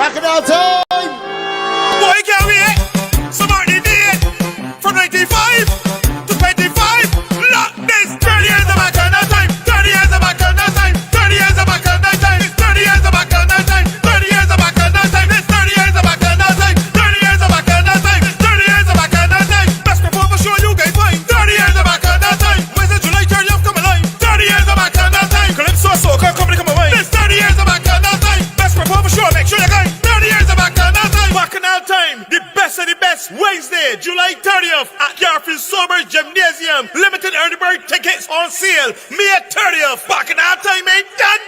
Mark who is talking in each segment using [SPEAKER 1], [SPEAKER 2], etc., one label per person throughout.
[SPEAKER 1] Bacchanal time!
[SPEAKER 2] Boy, can't wait. Summer the day. From 95 to 25. Look, this 30 years of Bacchanal time. 30 years of Bacchanal time. 30 years of Bacchanal time. 30 years of Bacchanal time. 30 years of Bacchanal time. 30 years of Bacchanal time. 30 years of Bacchanal time. 30 years of Bacchanal time. Best performer show you guys fine. 30 years of Bacchanal time. Where's the July 30th come alive? 30 years of Bacchanal time. Calypso soca company come away. This 30 years of Bacchanal time. Best performer show, make sure you guys. 30 years of Bacchanal time. Bacchanal time. The best of the best. Wednesday, July 30th at Garfield Sober Gymnasium. Limited early bird tickets on sale. May 30th. Bacchanal time ain't done.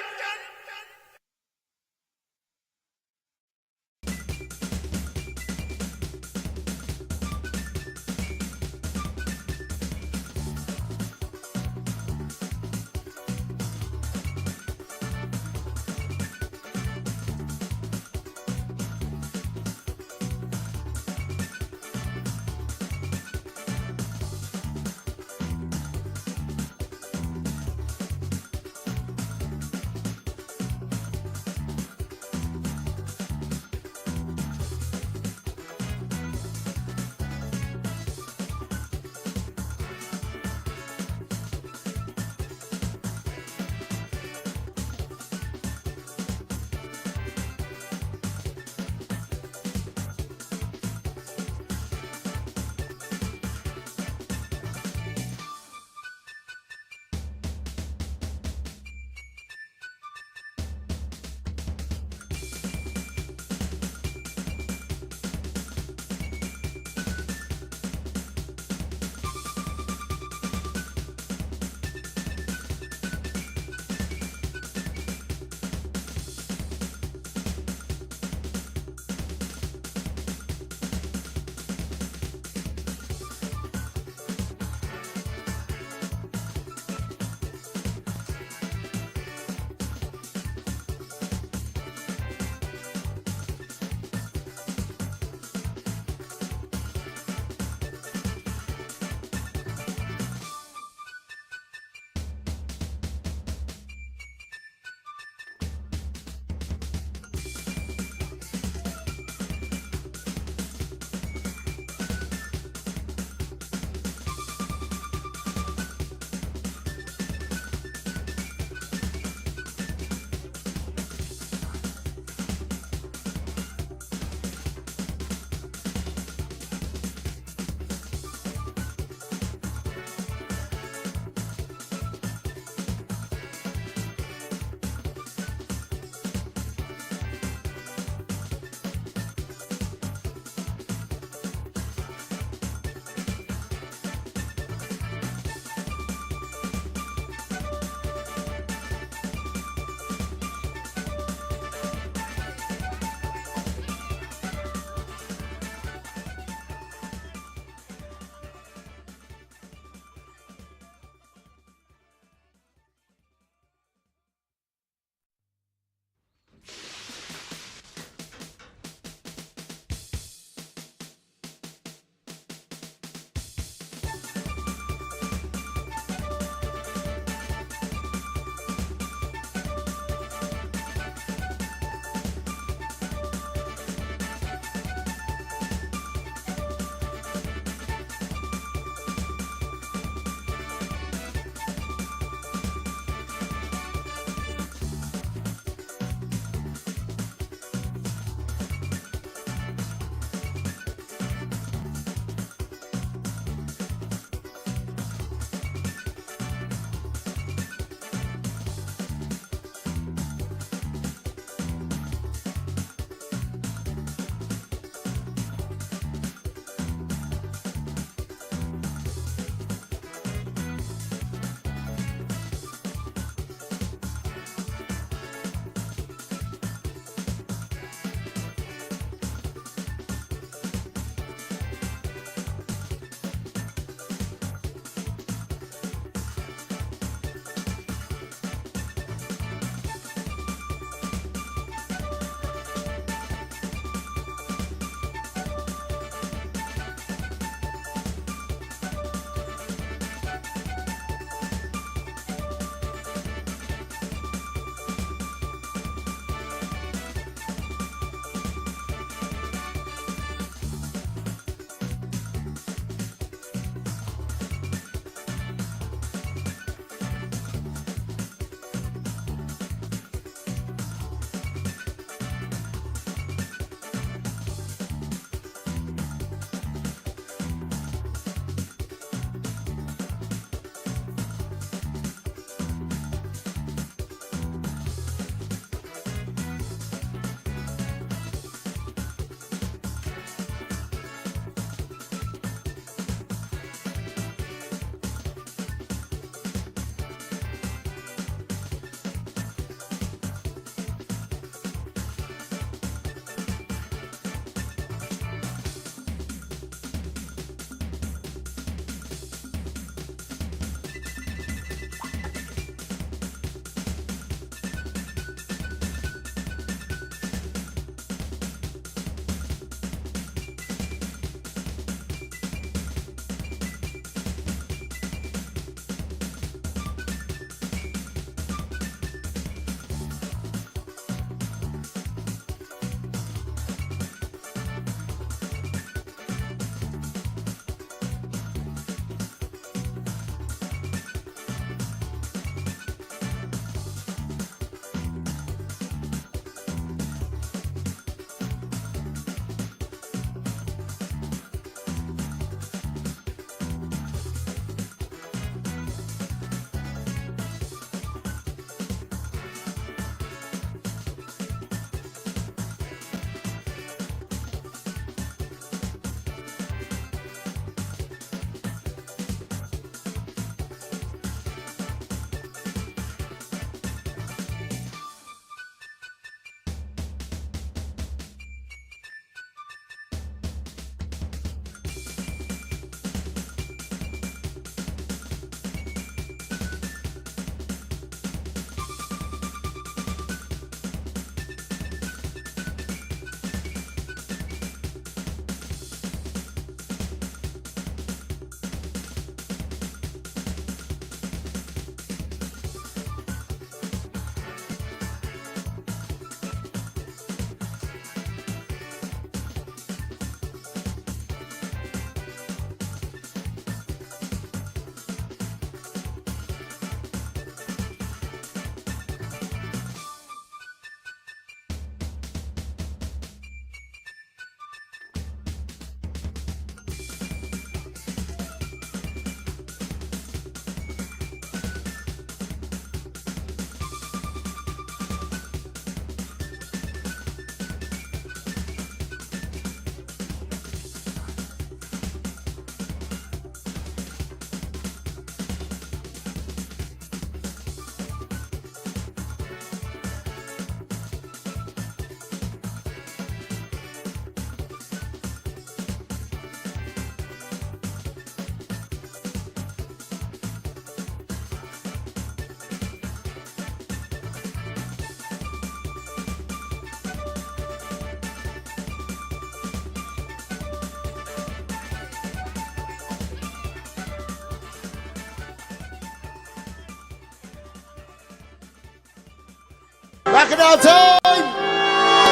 [SPEAKER 1] Bacchanal time!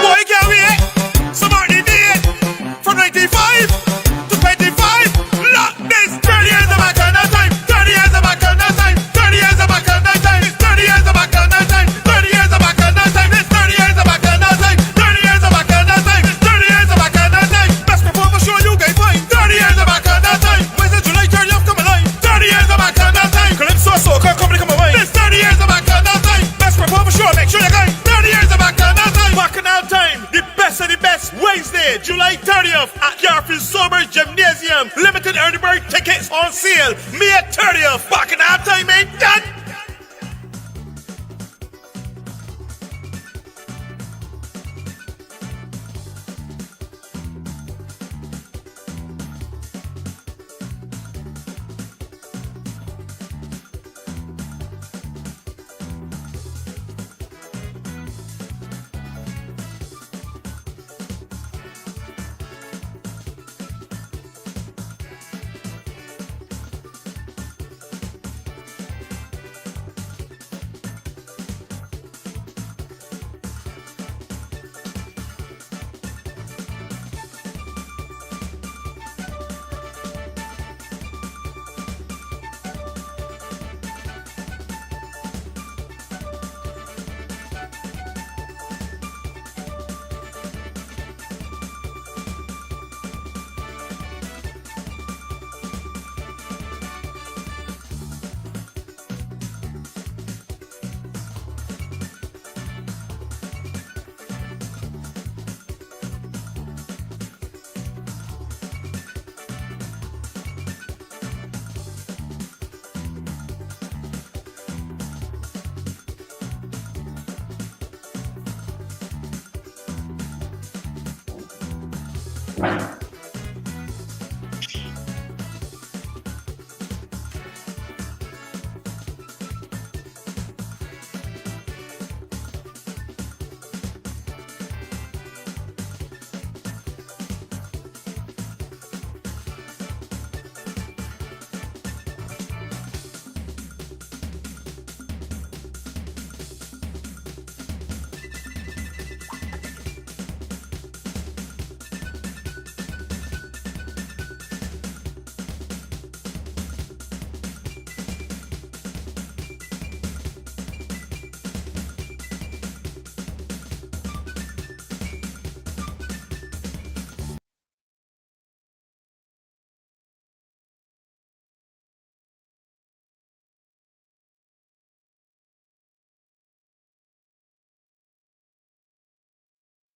[SPEAKER 2] Boy, can't wait. Somebody did from 95 to 25. Look, this 30 years of Bacchanal time. 30 years of Bacchanal time. 30 years of Bacchanal time. It's 30 years of Bacchanal time. 30 years of Bacchanal time. It's 30 years of Bacchanal time. 30 years of Bacchanal time. It's 30 years of Bacchanal time. Best performer show you guys fine. 30 years of Bacchanal time. Where's the July 30th come alive? 30 years of Bacchanal time. Calypso soca company come away. It's 30 years of Bacchanal time. Best performer show, make sure you guys. 30 years of Bacchanal time. Bacchanal time. The best of the best. Wednesday, July 30th at Garfield Sober Gymnasium. Limited early bird tickets on sale. May 30th. Bacchanal time ain't done.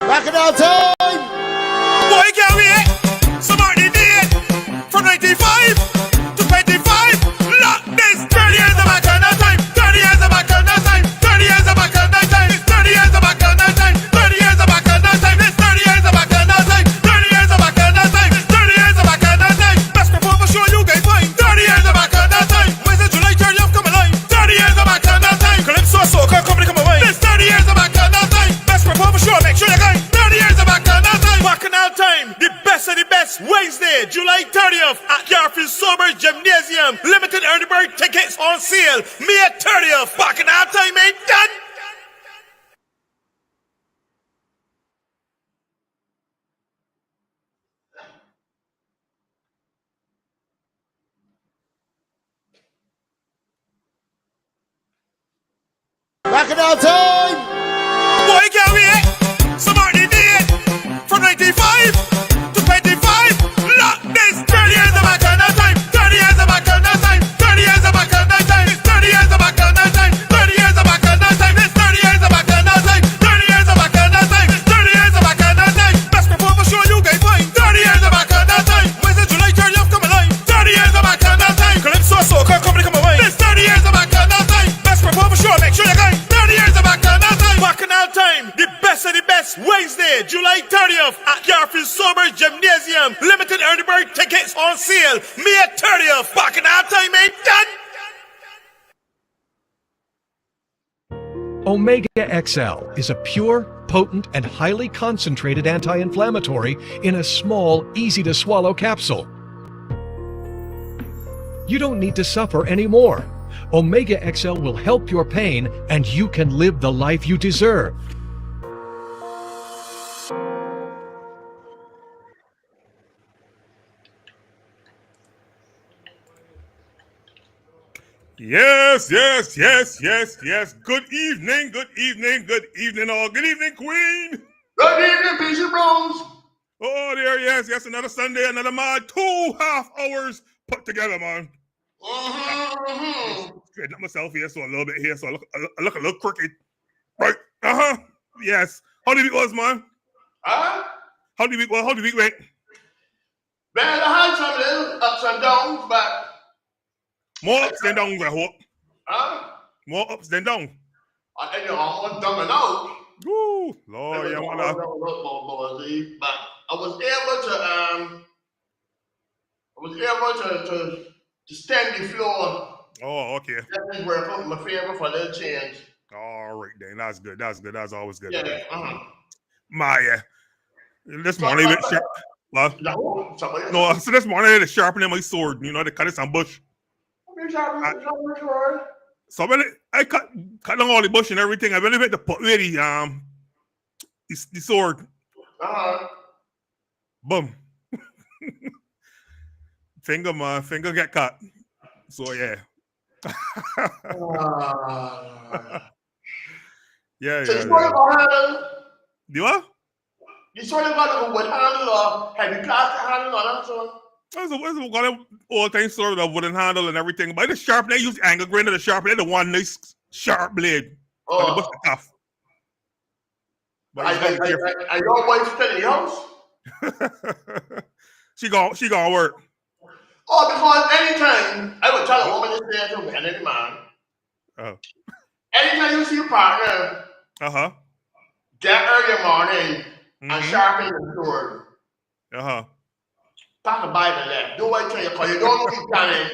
[SPEAKER 1] Bacchanal time!
[SPEAKER 2] Boy, can't wait. Somebody did from 95 to 25. Look, this 30 years of Bacchanal time. 30 years of Bacchanal time. 30 years of Bacchanal time. It's 30 years of Bacchanal time. 30 years of Bacchanal time. It's 30 years of Bacchanal time. 30 years of Bacchanal time. It's 30 years of Bacchanal time. Best performer show you guys fine. 30 years of Bacchanal time. Where's the July 30th come alive? 30 years of Bacchanal time. Calypso soca company come away. It's 30 years of Bacchanal time. Best performer show, make sure you guys. 30 years of Bacchanal time. Bacchanal time. The best of the best. Wednesday, July 30th at Garfield Sober Gymnasium. Limited early bird tickets on sale. May 30th. Bacchanal time ain't done.
[SPEAKER 1] Bacchanal time!
[SPEAKER 2] Boy, can't wait. Somebody did from 95 to 25. Look, this 30 years of Bacchanal time. 30 years of Bacchanal time. 30 years of Bacchanal time. It's 30 years of Bacchanal time. 30 years of Bacchanal time. It's 30 years of Bacchanal time. 30 years of Bacchanal time. It's 30 years of Bacchanal time. Best performer show you guys fine. 30 years of Bacchanal time. Where's the July 30th come alive? 30 years of Bacchanal time. Calypso soca company come away. It's 30 years of Bacchanal time. Best performer show, make sure you guys. 30 years of Bacchanal time. Bacchanal time. The best of the best. Wednesday, July 30th at Garfield Sober Gymnasium. Limited early bird tickets on sale. May 30th. Bacchanal time ain't done.
[SPEAKER 3] Omega XL is a pure, potent, and highly concentrated anti-inflammatory in a small, easy-to-swallow capsule. You don't need to suffer anymore. Omega XL will help your pain, and you can live the life you deserve.
[SPEAKER 2] Yes. Good evening, all. Good evening, Queen.
[SPEAKER 4] Good evening, Bishop Rose.
[SPEAKER 2] Oh, there, yes, another Sunday, another man. 2.5 hours put together, man. Straighten up myself here, so a little bit here, so I look a little crooked. Right, yes. How the week was, man?
[SPEAKER 4] Huh?
[SPEAKER 2] How the week went?
[SPEAKER 4] Man, I had some little ups and downs, but
[SPEAKER 2] More ups than downs, I hope. More ups than downs.
[SPEAKER 4] I think you're almost done and out.
[SPEAKER 2] Woo, Lord, yeah,
[SPEAKER 4] But
[SPEAKER 2] man.
[SPEAKER 4] I was able to stand the floor.
[SPEAKER 2] Oh, okay.
[SPEAKER 4] That is where I put my favor for a little change.
[SPEAKER 2] All right, then. That's good. That's always good.
[SPEAKER 4] Yeah.
[SPEAKER 2] My, this morning, well, no, so this morning I had to sharpen my sword. You know, to cut it some bush. So when I cut down all the bush and everything, I really went to put where the sword. Boom. Finger get cut. So yeah. Yeah.
[SPEAKER 4] So you want handle?
[SPEAKER 2] Do what?
[SPEAKER 4] You sort of got a wood handle or have you plastic handle on that one?
[SPEAKER 2] It's got an old time sword with a wooden handle and everything. But the sharpen, they use angle grinder to sharpen. They the one nice sharp blade. But the bush is tough.
[SPEAKER 4] Are your wife still in the house?
[SPEAKER 2] She gonna work.
[SPEAKER 4] Oh, because anytime I would tell a woman this day to and any man.
[SPEAKER 2] Oh.
[SPEAKER 4] Anytime you see your partner, get early morning and sharpen the sword. Pack a Bible left. Do what I tell you, because you don't know what he's planning.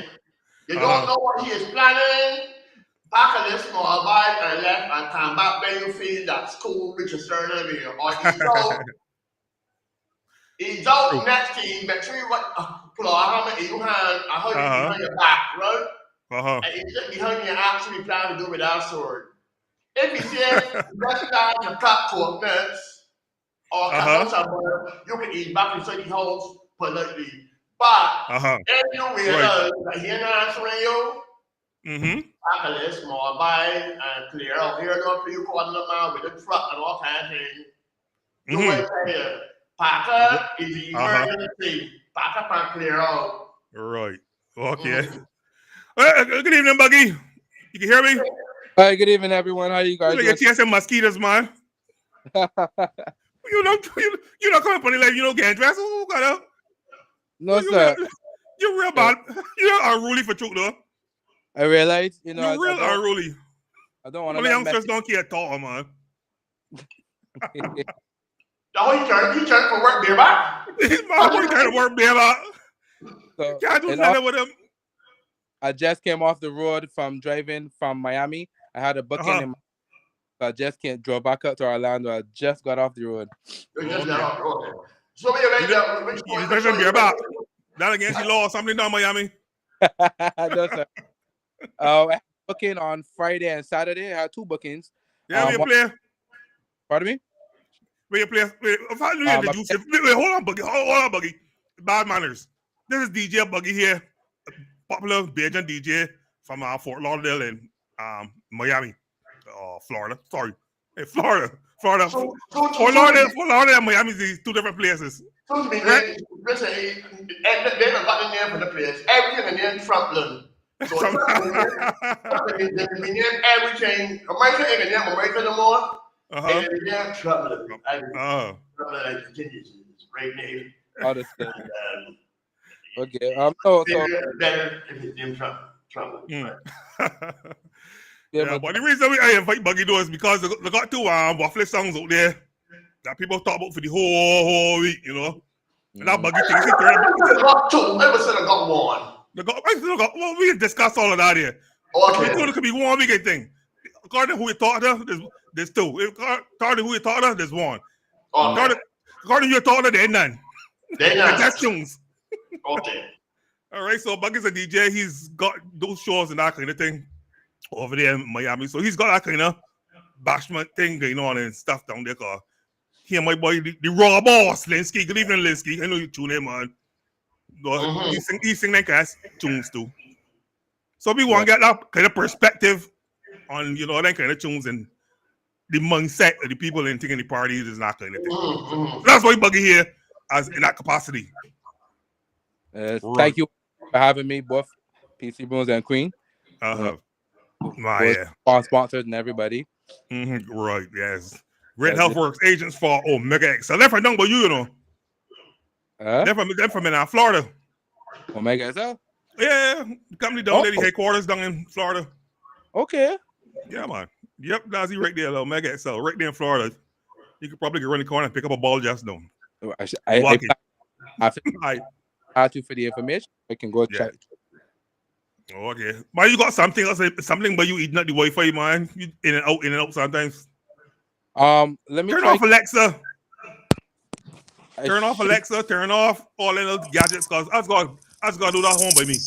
[SPEAKER 4] You don't know what he is planning. Pack a little small Bible and left and come back when you feel that school which is certain of you. Or he's out next to you, make sure you put a hammer in your hand and hold it behind your back, right? And he's just behind you and actually plan to do with that sword. If he says, let's start to cut coconuts or cut somewhere, you can eat back inside the house politely. But if you realize that he's not answering you, pack a little small bite and clear out. Here, don't you calling them out with the truck and all kinds of things. Do what I tell you. Pack up is the emergency. Pack up and clear out.
[SPEAKER 2] Right. Okay. Good evening, Buggy. You can hear me?
[SPEAKER 5] Hi, good evening, everyone. How you guys doing?
[SPEAKER 2] You get some mosquitoes, man. You don't come up on the life, you don't get dressed. Oh, God.
[SPEAKER 5] No, sir.
[SPEAKER 2] You're real bad. You're unruly for truth, though.
[SPEAKER 5] I realize,
[SPEAKER 2] you're real unruly.
[SPEAKER 5] I don't want
[SPEAKER 2] to. Well, youngsters don't care at all, man.
[SPEAKER 4] Oh, he turned for work, beer back.
[SPEAKER 2] He's my boy trying to work, beer back.
[SPEAKER 5] So,
[SPEAKER 2] can't do nothing with him.
[SPEAKER 5] I just came off the road from driving from Miami. I had a booking in. I just can't drove back up to Orlando. I just got off the road.
[SPEAKER 4] You just got off the road. So you
[SPEAKER 2] driving beer back. Not against the law or something down Miami.
[SPEAKER 5] No, sir. I had a booking on Friday and Saturday. I had 2 bookings.
[SPEAKER 2] Yeah, we play.
[SPEAKER 5] Pardon me?
[SPEAKER 2] Wait, hold on, Buggy. Bad manners. This is DJ Buggy here, popular Bajan DJ from Fort Lauderdale in Miami, Florida. Sorry, hey, Florida. Fort Lauderdale and Miami is 2 different places.
[SPEAKER 4] Listen, they don't got the name for the place. Everything is named Trumpland. So they name everything. America ain't name America no more. Trumpland. Trumpland continues. It's a great name.
[SPEAKER 5] Understand. Okay.
[SPEAKER 4] Better if it's named Trumpland.
[SPEAKER 2] Yeah, but the reason I invite Buggy though is because they got 2 waffle songs out there that people talk about for the whole week, you know. And that Buggy thing.
[SPEAKER 4] I got 2. I said I got 1.
[SPEAKER 2] Well, we can discuss all of that here.
[SPEAKER 4] Okay.
[SPEAKER 2] It could be 1 weekend thing. According to who we talk to, there's 2. According to who we talk to, there's 1. According to who you talk to, there's none. That's tunes.
[SPEAKER 4] Okay.
[SPEAKER 2] All right, so Buggy's a DJ. He's got those shows and that kind of thing over there in Miami. So he's got that kind of bashment thing going on and stuff down there. Cause he and my boy, the raw boss, Linsky. Good evening, Linsky. I know you tune in, man. He sing that guy's tunes too. So we want to get that kind of perspective on, you know, that kind of tunes and the mindset of the people in thinking the parties is not kind of thing. So that's why Buggy here as in that capacity.
[SPEAKER 5] Thank you for having me, both PC Bones and Queen. Sponsored and everybody.
[SPEAKER 2] Right, yes. Great Health Works agents for Omega XL. They're from but you know. They're from in Florida.
[SPEAKER 5] Omega XL?
[SPEAKER 2] Yeah, the company down there, the headquarters down in Florida.
[SPEAKER 5] Okay.
[SPEAKER 2] Yeah, man. Yep, that's he right there, Omega XL, right there in Florida. You could probably go around the corner and pick up a ball just down.
[SPEAKER 5] I ask you for the information. I can go check.
[SPEAKER 2] Okay. Man, you got something else, something but you eating at the Wi-Fi, man. You in and out sometimes.
[SPEAKER 5] Let me
[SPEAKER 2] turn off Alexa. Turn off Alexa, turn off all the little gadgets, because I was gonna do that home by me.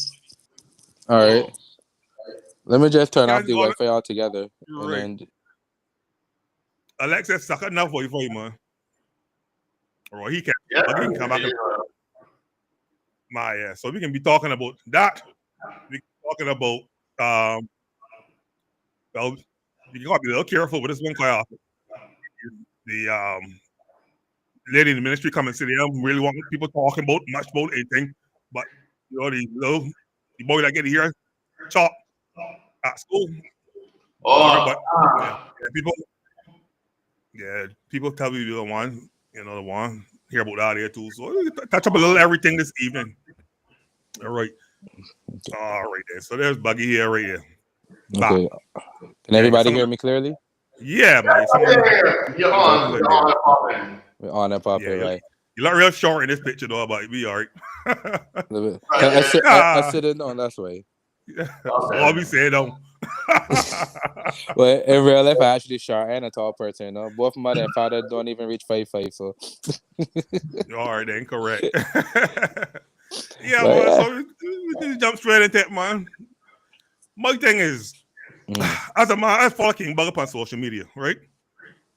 [SPEAKER 5] All right. Let me just turn off the Wi-Fi altogether. Right. And then...
[SPEAKER 2] Alexa suck enough Wi-Fi, man. Or he can, he can come back. So we can be talking about that. We can be talking about well, you gotta be a little careful with this one, Kyle. The lady in the ministry come and say they don't really want people talking about much about anything, but you know the boy that get here chop at school. But people tell me the one, the one hear about that here too. So we touch up a little everything this evening. All right then. So there's Buggy here right here.
[SPEAKER 5] Okay. Can everybody hear me clearly?
[SPEAKER 2] Yeah, man.
[SPEAKER 4] You're on.
[SPEAKER 5] We're on and popping, right?
[SPEAKER 2] You're not real short in this picture though, but be all right.
[SPEAKER 5] I sit in on that's way.
[SPEAKER 2] All we say though.
[SPEAKER 5] Well, in real life, I actually short and a tall person. Both mother and father don't even reach 5'5", so.
[SPEAKER 2] All right, then, correct. So we jump straight into it, man. My thing is, as a man, I follow King Bubba on social media, right?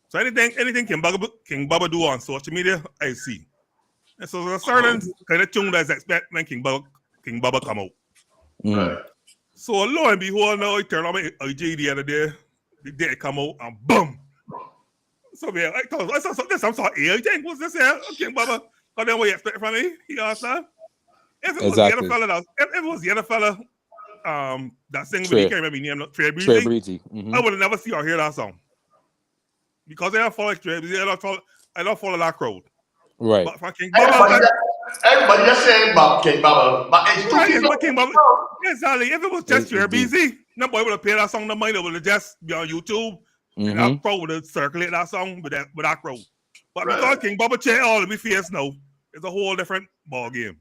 [SPEAKER 2] So anything King Bubba do on social media, I see. And so there's a certain kind of tune that's expect when King Bubba come out. So lo and behold, now I turn on my IG the other day, the day it come out, and boom. So I thought, I saw something, some sort of think, what's this here? King Bubba, because then what you expect from me? You understand? If it was the other fella, that sing with he can't remember his name, Trey Breezy. I would have never see or hear that song. Because I don't follow Trey Breezy, I don't follow that crowd.
[SPEAKER 5] Right.
[SPEAKER 2] But for King Bubba,
[SPEAKER 4] everybody just saying about King Bubba. But it's
[SPEAKER 2] King Bubba. Exactly. If it was just Trey Breezy, nobody would have played that song. Nobody would have just be on YouTube. And that crowd would have circulated that song with that crowd. But because King Bubba check all of me face now, it's a whole different ball game.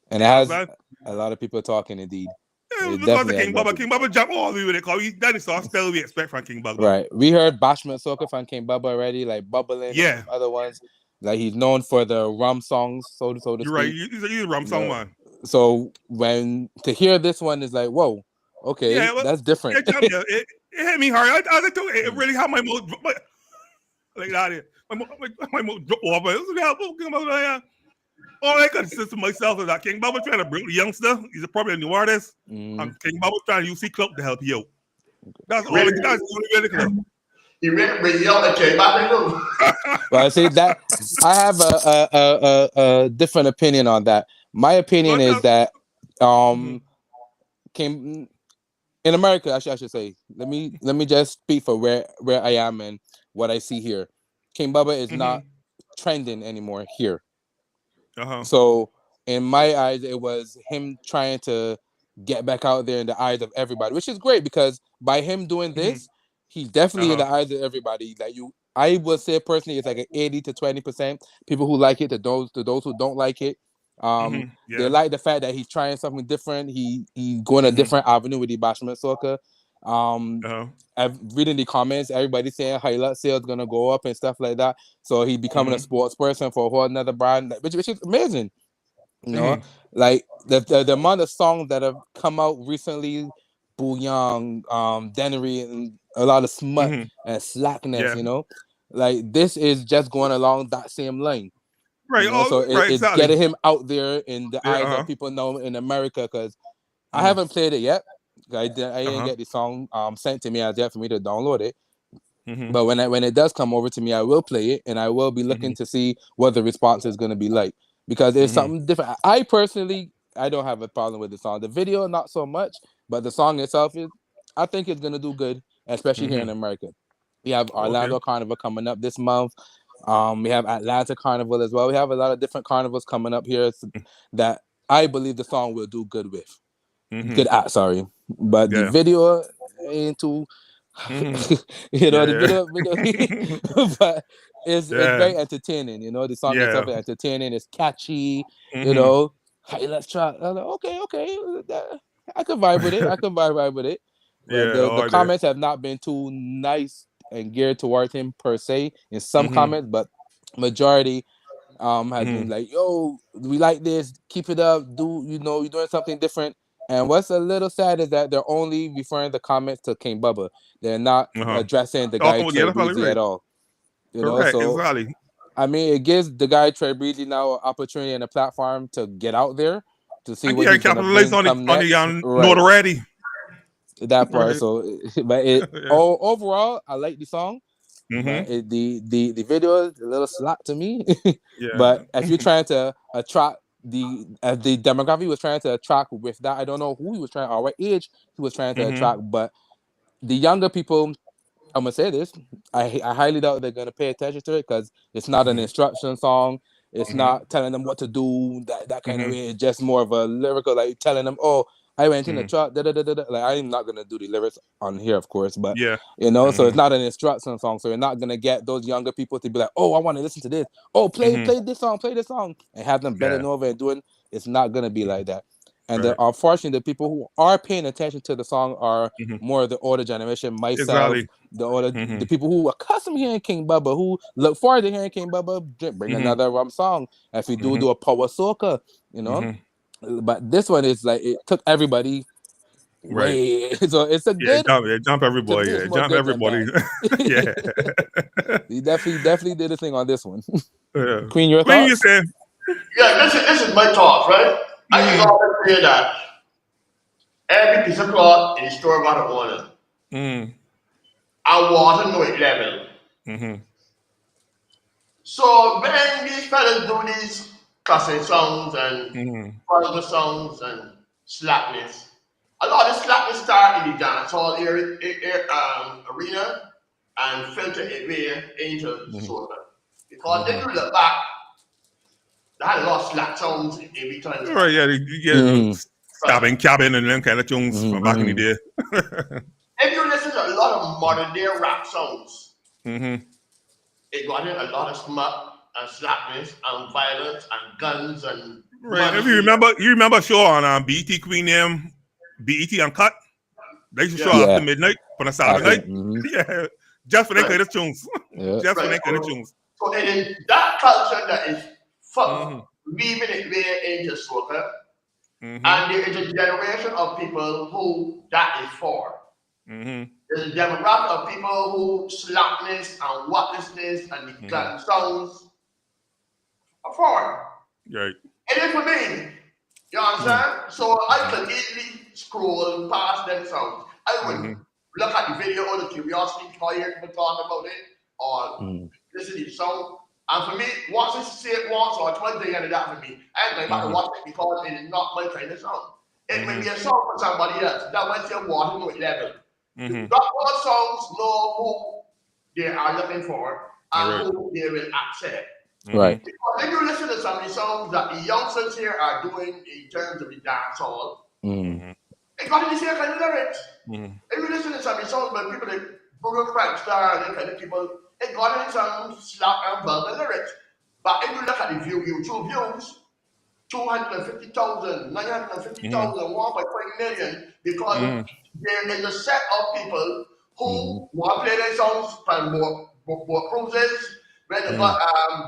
[SPEAKER 5] And it has a lot of people talking indeed.
[SPEAKER 2] Yeah, because of King Bubba jump all the way with it, because that is all still we expect from King Bubba.
[SPEAKER 5] Right. We heard Bashment Soca from King Bubba already, like Bubbling.
[SPEAKER 2] Yeah.
[SPEAKER 5] And other ones. Like he's known for the rum songs, so to speak.
[SPEAKER 2] You're right. He's a rum song man.
[SPEAKER 5] So to hear this one is like, whoa, okay, that's different.
[SPEAKER 2] It hit me hard. I was like, it really had my mouth like that. My mouth dropped off. All I could say to myself is that King Bubba trying to bring the youngster. He's probably a new artist. And King Bubba trying to use C Club to help you out. That's all. That's really clear.
[SPEAKER 4] He ran me yell at King Bubba.
[SPEAKER 5] Well, see that I have a different opinion on that. My opinion is that King in America, I should say. Let me just speak for where I am and what I see here. King Bubba is not trending anymore here. So in my eyes, it was him trying to get back out there in the eyes of everybody, which is great because by him doing this, he's definitely in the eyes of everybody. Like I would say personally, it's like an 80 to 20% people who like it to those who don't like it. They like the fact that he's trying something different. He going a different avenue with the Bashment Soca. I've reading the comments, everybody saying highlight sales gonna go up and stuff like that. So he's becoming a sports person for a whole another brand, which is amazing. You know, like the amount of songs that have come out recently, Booyong, Dennery, and a lot of smut and slackness. You know, like this is just going along that same line.
[SPEAKER 2] Right.
[SPEAKER 5] You know? So it's getting him out there in the eyes of people know in America because I haven't played it yet. I didn't get the song sent to me as yet for me to download it. But when it does come over to me, I will play it, and I will be looking to see what the response is going to be like, because it's something different. I personally, I don't have a problem with the song. The video, not so much, but the song itself I think it's going to do good, especially here in America. We have Orlando Carnival coming up this month. We have Atlanta Carnival as well. We have a lot of different carnivals coming up here that I believe the song will do good with. Good at, sorry. But the video ain't too, the video, but it's very entertaining. The song itself is entertaining. It's catchy. Hey, let's try. I'm like, okay, I could vibe with it. I could vibe with it. But the comments have not been too nice and geared towards him per se. In some comments, but majority has been like, "Yo, we like this. Keep it up. You're doing something different." And what's a little sad is that they're only referring the comments to King Bubba. They're not addressing the guy Trey Breezy at all.
[SPEAKER 2] Exactly.
[SPEAKER 5] I mean, it gives the guy Trey Breezy now an opportunity and a platform to get out there to see what he's capitalize on the
[SPEAKER 2] notoriety.
[SPEAKER 5] That part. So, but overall, I like the song. But the video is a little slack to me. But if you're trying to attract the demographic was trying to attract with that, I don't know who he was trying or what age he was trying to attract, but the younger people, I'm gonna say this, I highly doubt they're gonna pay attention to it because it's not an instruction song. It's not telling them what to do, that kind of way. It's just more of a lyrical, like telling them, oh, I went in the truck, like I'm not gonna do the lyrics on here, of course, but so it's not an instruction song, so you're not gonna get those younger people to be like, oh, I want to listen to this. Oh, play this song, and have them bending over and doing. It's not gonna be like that. And unfortunately, the people who are paying attention to the song are more of the older generation, myself, the people who are accustomed to hearing King Bubba, who look forward to hearing King Bubba bring another rum song. If we do a power soca, But this one is like it took everybody way. So it's a good
[SPEAKER 2] jump everybody. Jump everybody.
[SPEAKER 5] He definitely did a thing on this one. Queen, your thoughts?
[SPEAKER 4] You said? Yeah, this is my thoughts, right? I can always say that every piece of cloth in the store got an owner. And water no level. So when these fellas do these cussing songs and vulgar songs and slackness, a lot of slackness start in the dancehall arena and filter it way into soca. Because if you look back, they had a lot of slack songs every time.
[SPEAKER 2] Stabbing cabin and them kind of tunes from back in the day.
[SPEAKER 4] If you listen to a lot of modern day rap songs, it got in a lot of smut and slackness and violence and guns and
[SPEAKER 2] if you remember a show on BET Queen named BET Uncut? They used to show after midnight on a Saturday night. Just for them kind of tunes. Just for them kind of tunes.
[SPEAKER 4] So it is that culture that is weaving it way into soca. And there is a generation of people who that is for. There's a demographic of people who slackness and whatlessness and the gun songs are for.
[SPEAKER 2] Right.
[SPEAKER 4] It is for me. You understand? So I could easily scroll past them songs. I would look at the video or the curiosity to hear people talk about it or listen to the song. And for me, once I see it once or twice, they ended that for me. I ain't going back to watch it because it is not my kind of song. It may be a song for somebody else. That might say water no level. The rock songs know who they are looking for and who they will accept.
[SPEAKER 5] Right.
[SPEAKER 4] Because if you listen to some of the songs that the youngsters here are doing in terms of the dancehall, it got the same kind of lyrics. If you listen to some of the songs by people like Booger Frank Star and that kind of people, it got in some slap and vulgar lyrics. But if you look at the YouTube views, 250,000, 950,000, 1.5 million, because there is a set of people who want to play their songs from boat cruises, when they got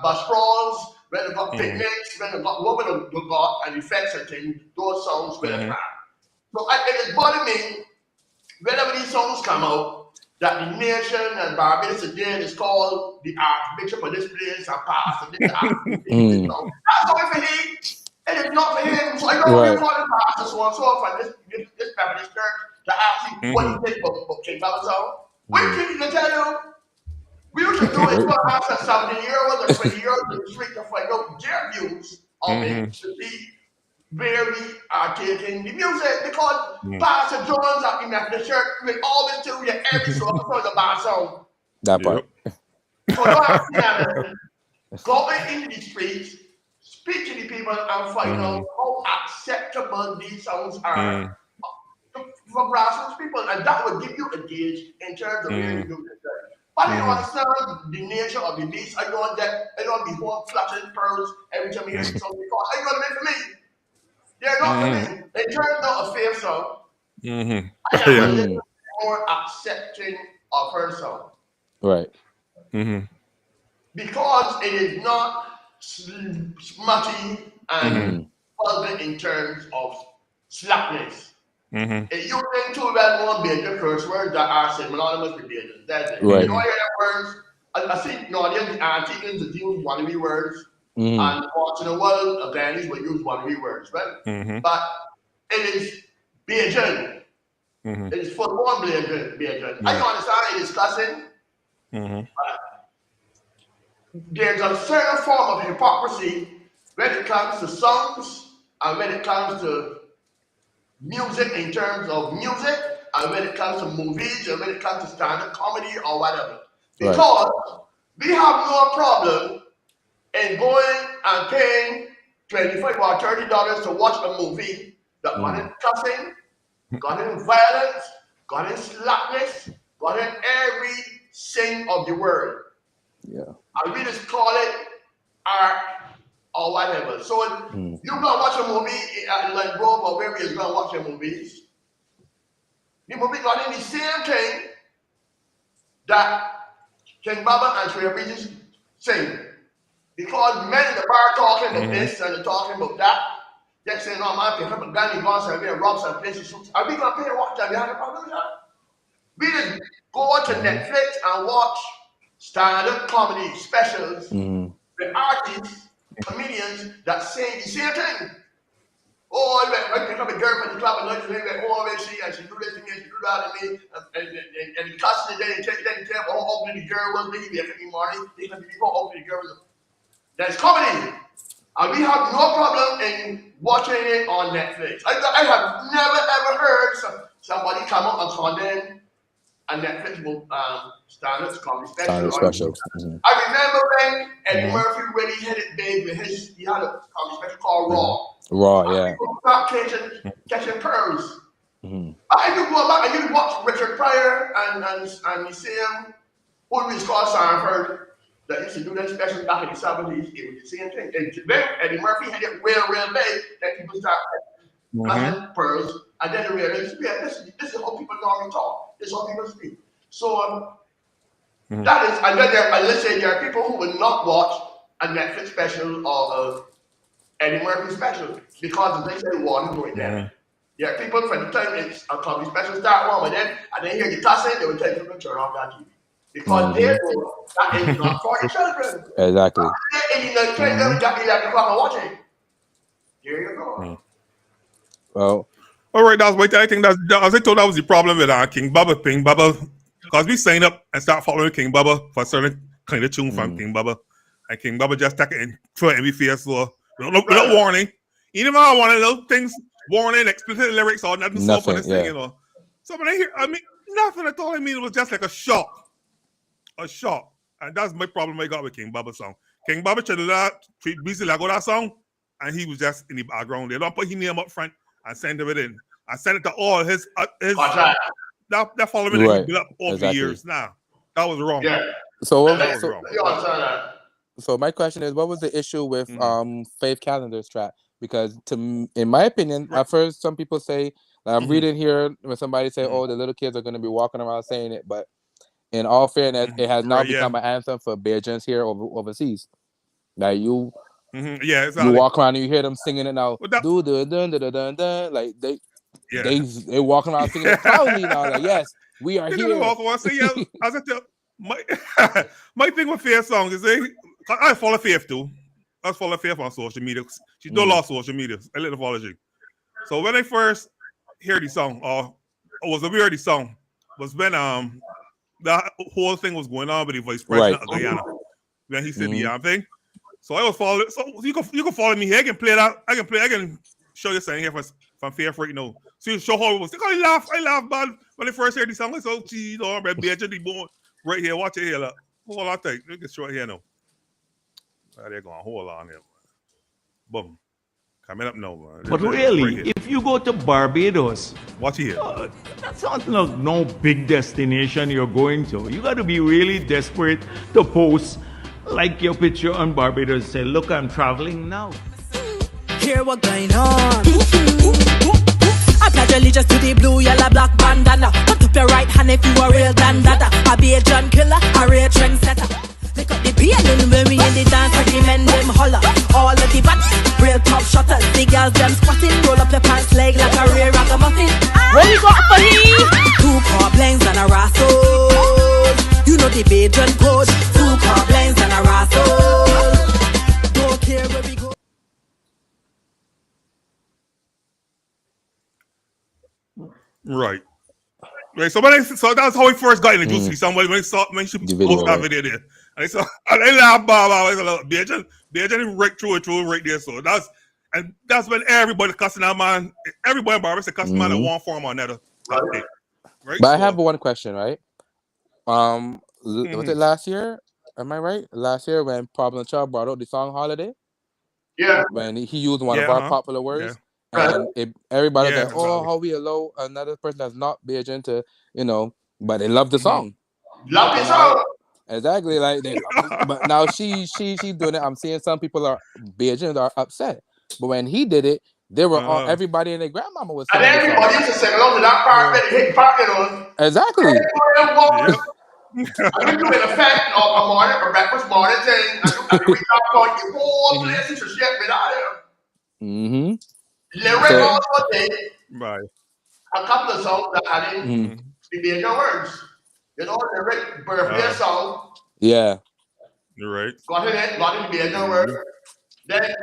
[SPEAKER 4] bus crawls, when they got picnics, when they got what they got and effects and things, those songs will attract. So it is bothering me whenever these songs come out, that the nation and Barbados again is called the Archbishop of this place and pastor this Archbishop. That's not for him. It is not for him. So I don't really call him pastor so and so forth. This Methodist church to ask you what you think about King Baba song. We can tell you. We used to do it for us at 17-year-olds or 20-year-olds in the street to find out their views of it should be very archaic in the music because Pastor Jones up in the church will always tell you every song for the bad song.
[SPEAKER 5] That part.
[SPEAKER 4] So go into the streets, speak to the people and find out how acceptable these songs are for grassroots people, and that will give you a gauge in terms of where you do this. But you understand the nature of the beast. I don't be home fluttering pearls every time you hear something because I know them for me. They're not for me. In terms of a faith song, I am a little more accepting of her song.
[SPEAKER 5] Right.
[SPEAKER 4] Because it is not smutty and vulgar in terms of slackness. It using too well more major curse words that are synonymous with Bajan. That's it.
[SPEAKER 5] Right.
[SPEAKER 4] You don't hear that words. I see Nordians, the Antiguans, the use wannabe words, and parts of the world, Afghanis will use wannabe words, right? But it is Bajan. It is full-born Bajan. I understand it is cussing. There's a certain form of hypocrisy when it comes to songs and when it comes to music in terms of music and when it comes to movies and when it comes to stand-up comedy or whatever. Because we have no problem in going and paying $25 or $30 to watch a movie that got in cussing, got in violence, got in slackness, got in every sing of the word.
[SPEAKER 5] Yeah.
[SPEAKER 4] And we just call it art or whatever. So you're gonna watch a movie at like Grove or wherever you're gonna watch your movies. The movie got in the same thing that King Baba and Shreya Bridges sing. Because men in the bar talking about this and they're talking about that. They're saying, oh man, pick up a gun, guns and we're rob some places. Are we gonna pay to watch that? We have a problem with that. We just go to Netflix and watch stand-up comedy specials with artists, comedians that say the same thing. Oh, I pick up a girl from the club and like to like, oh, and she do this to me, and she do that to me, and the cussing and then tell how ugly the girl was, maybe every morning, they can be how ugly the girl was. That's comedy. And we have no problem in watching it on Netflix. I have never ever heard somebody come up and condemn a Netflix stand-up comedy special. I remember when Eddie Murphy really hit it big with he had a comedy special called Raw.
[SPEAKER 5] Yeah.
[SPEAKER 4] People start catching pearls. I could go back and you watch Richard Pryor and you see him, who was called Sanford, that used to do that special back in the 70s. It was the same thing. And Eddie Murphy had it real big that people start catching pearls. And then they realized, yeah, this is how people normally talk. This is how people speak. So that is, and then let's say there are people who will not watch a Netflix special or Eddie Murphy special because they say one going there. There are people from the time it's a comedy special start one, and then hear the cussing, they will tell people to turn off that TV. Because they know that is not for the children.
[SPEAKER 5] Exactly.
[SPEAKER 4] And you know, train them to 11 o'clock watching. There you go.
[SPEAKER 5] Well.
[SPEAKER 2] All right, that's what I think. As I told, that was the problem with King Baba, because we sign up and start following King Baba for a certain kind of tune from King Baba, and King Baba just take it and throw it in my face, so without warning. Even if I want to know things, warning, explicit lyrics or nothing so for this thing, you know. So when I hear, nothing at all. I mean, it was just like a shock, and that's my problem I got with King Baba song. King Baba treat Beasley like that song, and he was just in the background. They don't put his name up front. I send it in. I send it to all his that following that he built up over the years. Now that was wrong.
[SPEAKER 4] Yeah.
[SPEAKER 5] So my question is, what was the issue with Faith Calendar's track? Because in my opinion, at first some people say, like, I'm reading here when somebody say, "Oh, the little kids are going to be walking around saying it," but in all fairness, it has now become an anthem for Bajans here overseas. Like you.
[SPEAKER 2] Exactly.
[SPEAKER 5] You walk around and you hear them singing it now. Do like they walking around singing it proudly now. Like, yes, we are here.
[SPEAKER 2] My thing with Faith songs is I follow Faith too. I follow Faith on social media. She do a lot of social media. I let her follow you. So when I first hear the song or was a weird song was when that whole thing was going on with the vice president of Guyana. When he said the thing. So I was following. So you can follow me here. I can play that. I can show you something here from Fairford, you know. So you show how it was. I laugh bad when I first heard the song. I said, oh, gee, no, man, the born right here. Watch it here. Look. Hold on, take. Look at show it here now. They're going, hold on here. Boom. Coming up now, man.
[SPEAKER 6] But really, right if you go to Barbados,
[SPEAKER 2] watch it here.
[SPEAKER 6] That's not no big destination you're going to. You got to be really desperate to post like your picture on Barbados. Say, look, I'm traveling now.
[SPEAKER 7] Hear what going on? I pledge allegiance to the blue, yellow, black bandana. Put up your right hand if you a real dandada. A Bajan killer, a real trendsetter. Pick up the piano when we in the dance, for the men them holler. All of the bats, real top shutters. The girls them squatting, roll up the pants leg like a real ragamuffin. What you got for me? 2 car planes and a rasso. You know the Bajan code. 2 car planes and a rasso. Don't care where we go.
[SPEAKER 2] Right. So that's how we first got introduced to somebody when she posted that video there. And I laughed, Bajan right through right there. So that's when everybody cussing out, man. Everybody in Barbados cussing man in one form or another. Right?
[SPEAKER 5] But I have one question, right? Was it last year? Am I right? Last year when Problem Child brought out the song Holiday?
[SPEAKER 4] Yeah.
[SPEAKER 5] When he used one of our popular words. Yeah. And everybody was like, oh, how we allow another person that's not Bajan to, you know, but they love the song.
[SPEAKER 4] Love the song.
[SPEAKER 5] Exactly, like they but now she's doing it. I'm seeing some people are Bajans are upset, but when he did it, they were all everybody and their grandmama was.
[SPEAKER 4] And everybody used to sing along to that part that hit pocket on.
[SPEAKER 5] Exactly.
[SPEAKER 4] I been doing a fact of a morning, a breakfast morning thing. I do reach out on the whole place to shit me out there. Lyric also did a couple of songs that I didn't speak Bajan words. You know, lyric birthday song.
[SPEAKER 5] Yeah.
[SPEAKER 2] You're right.
[SPEAKER 4] Got in the Bajan words. Then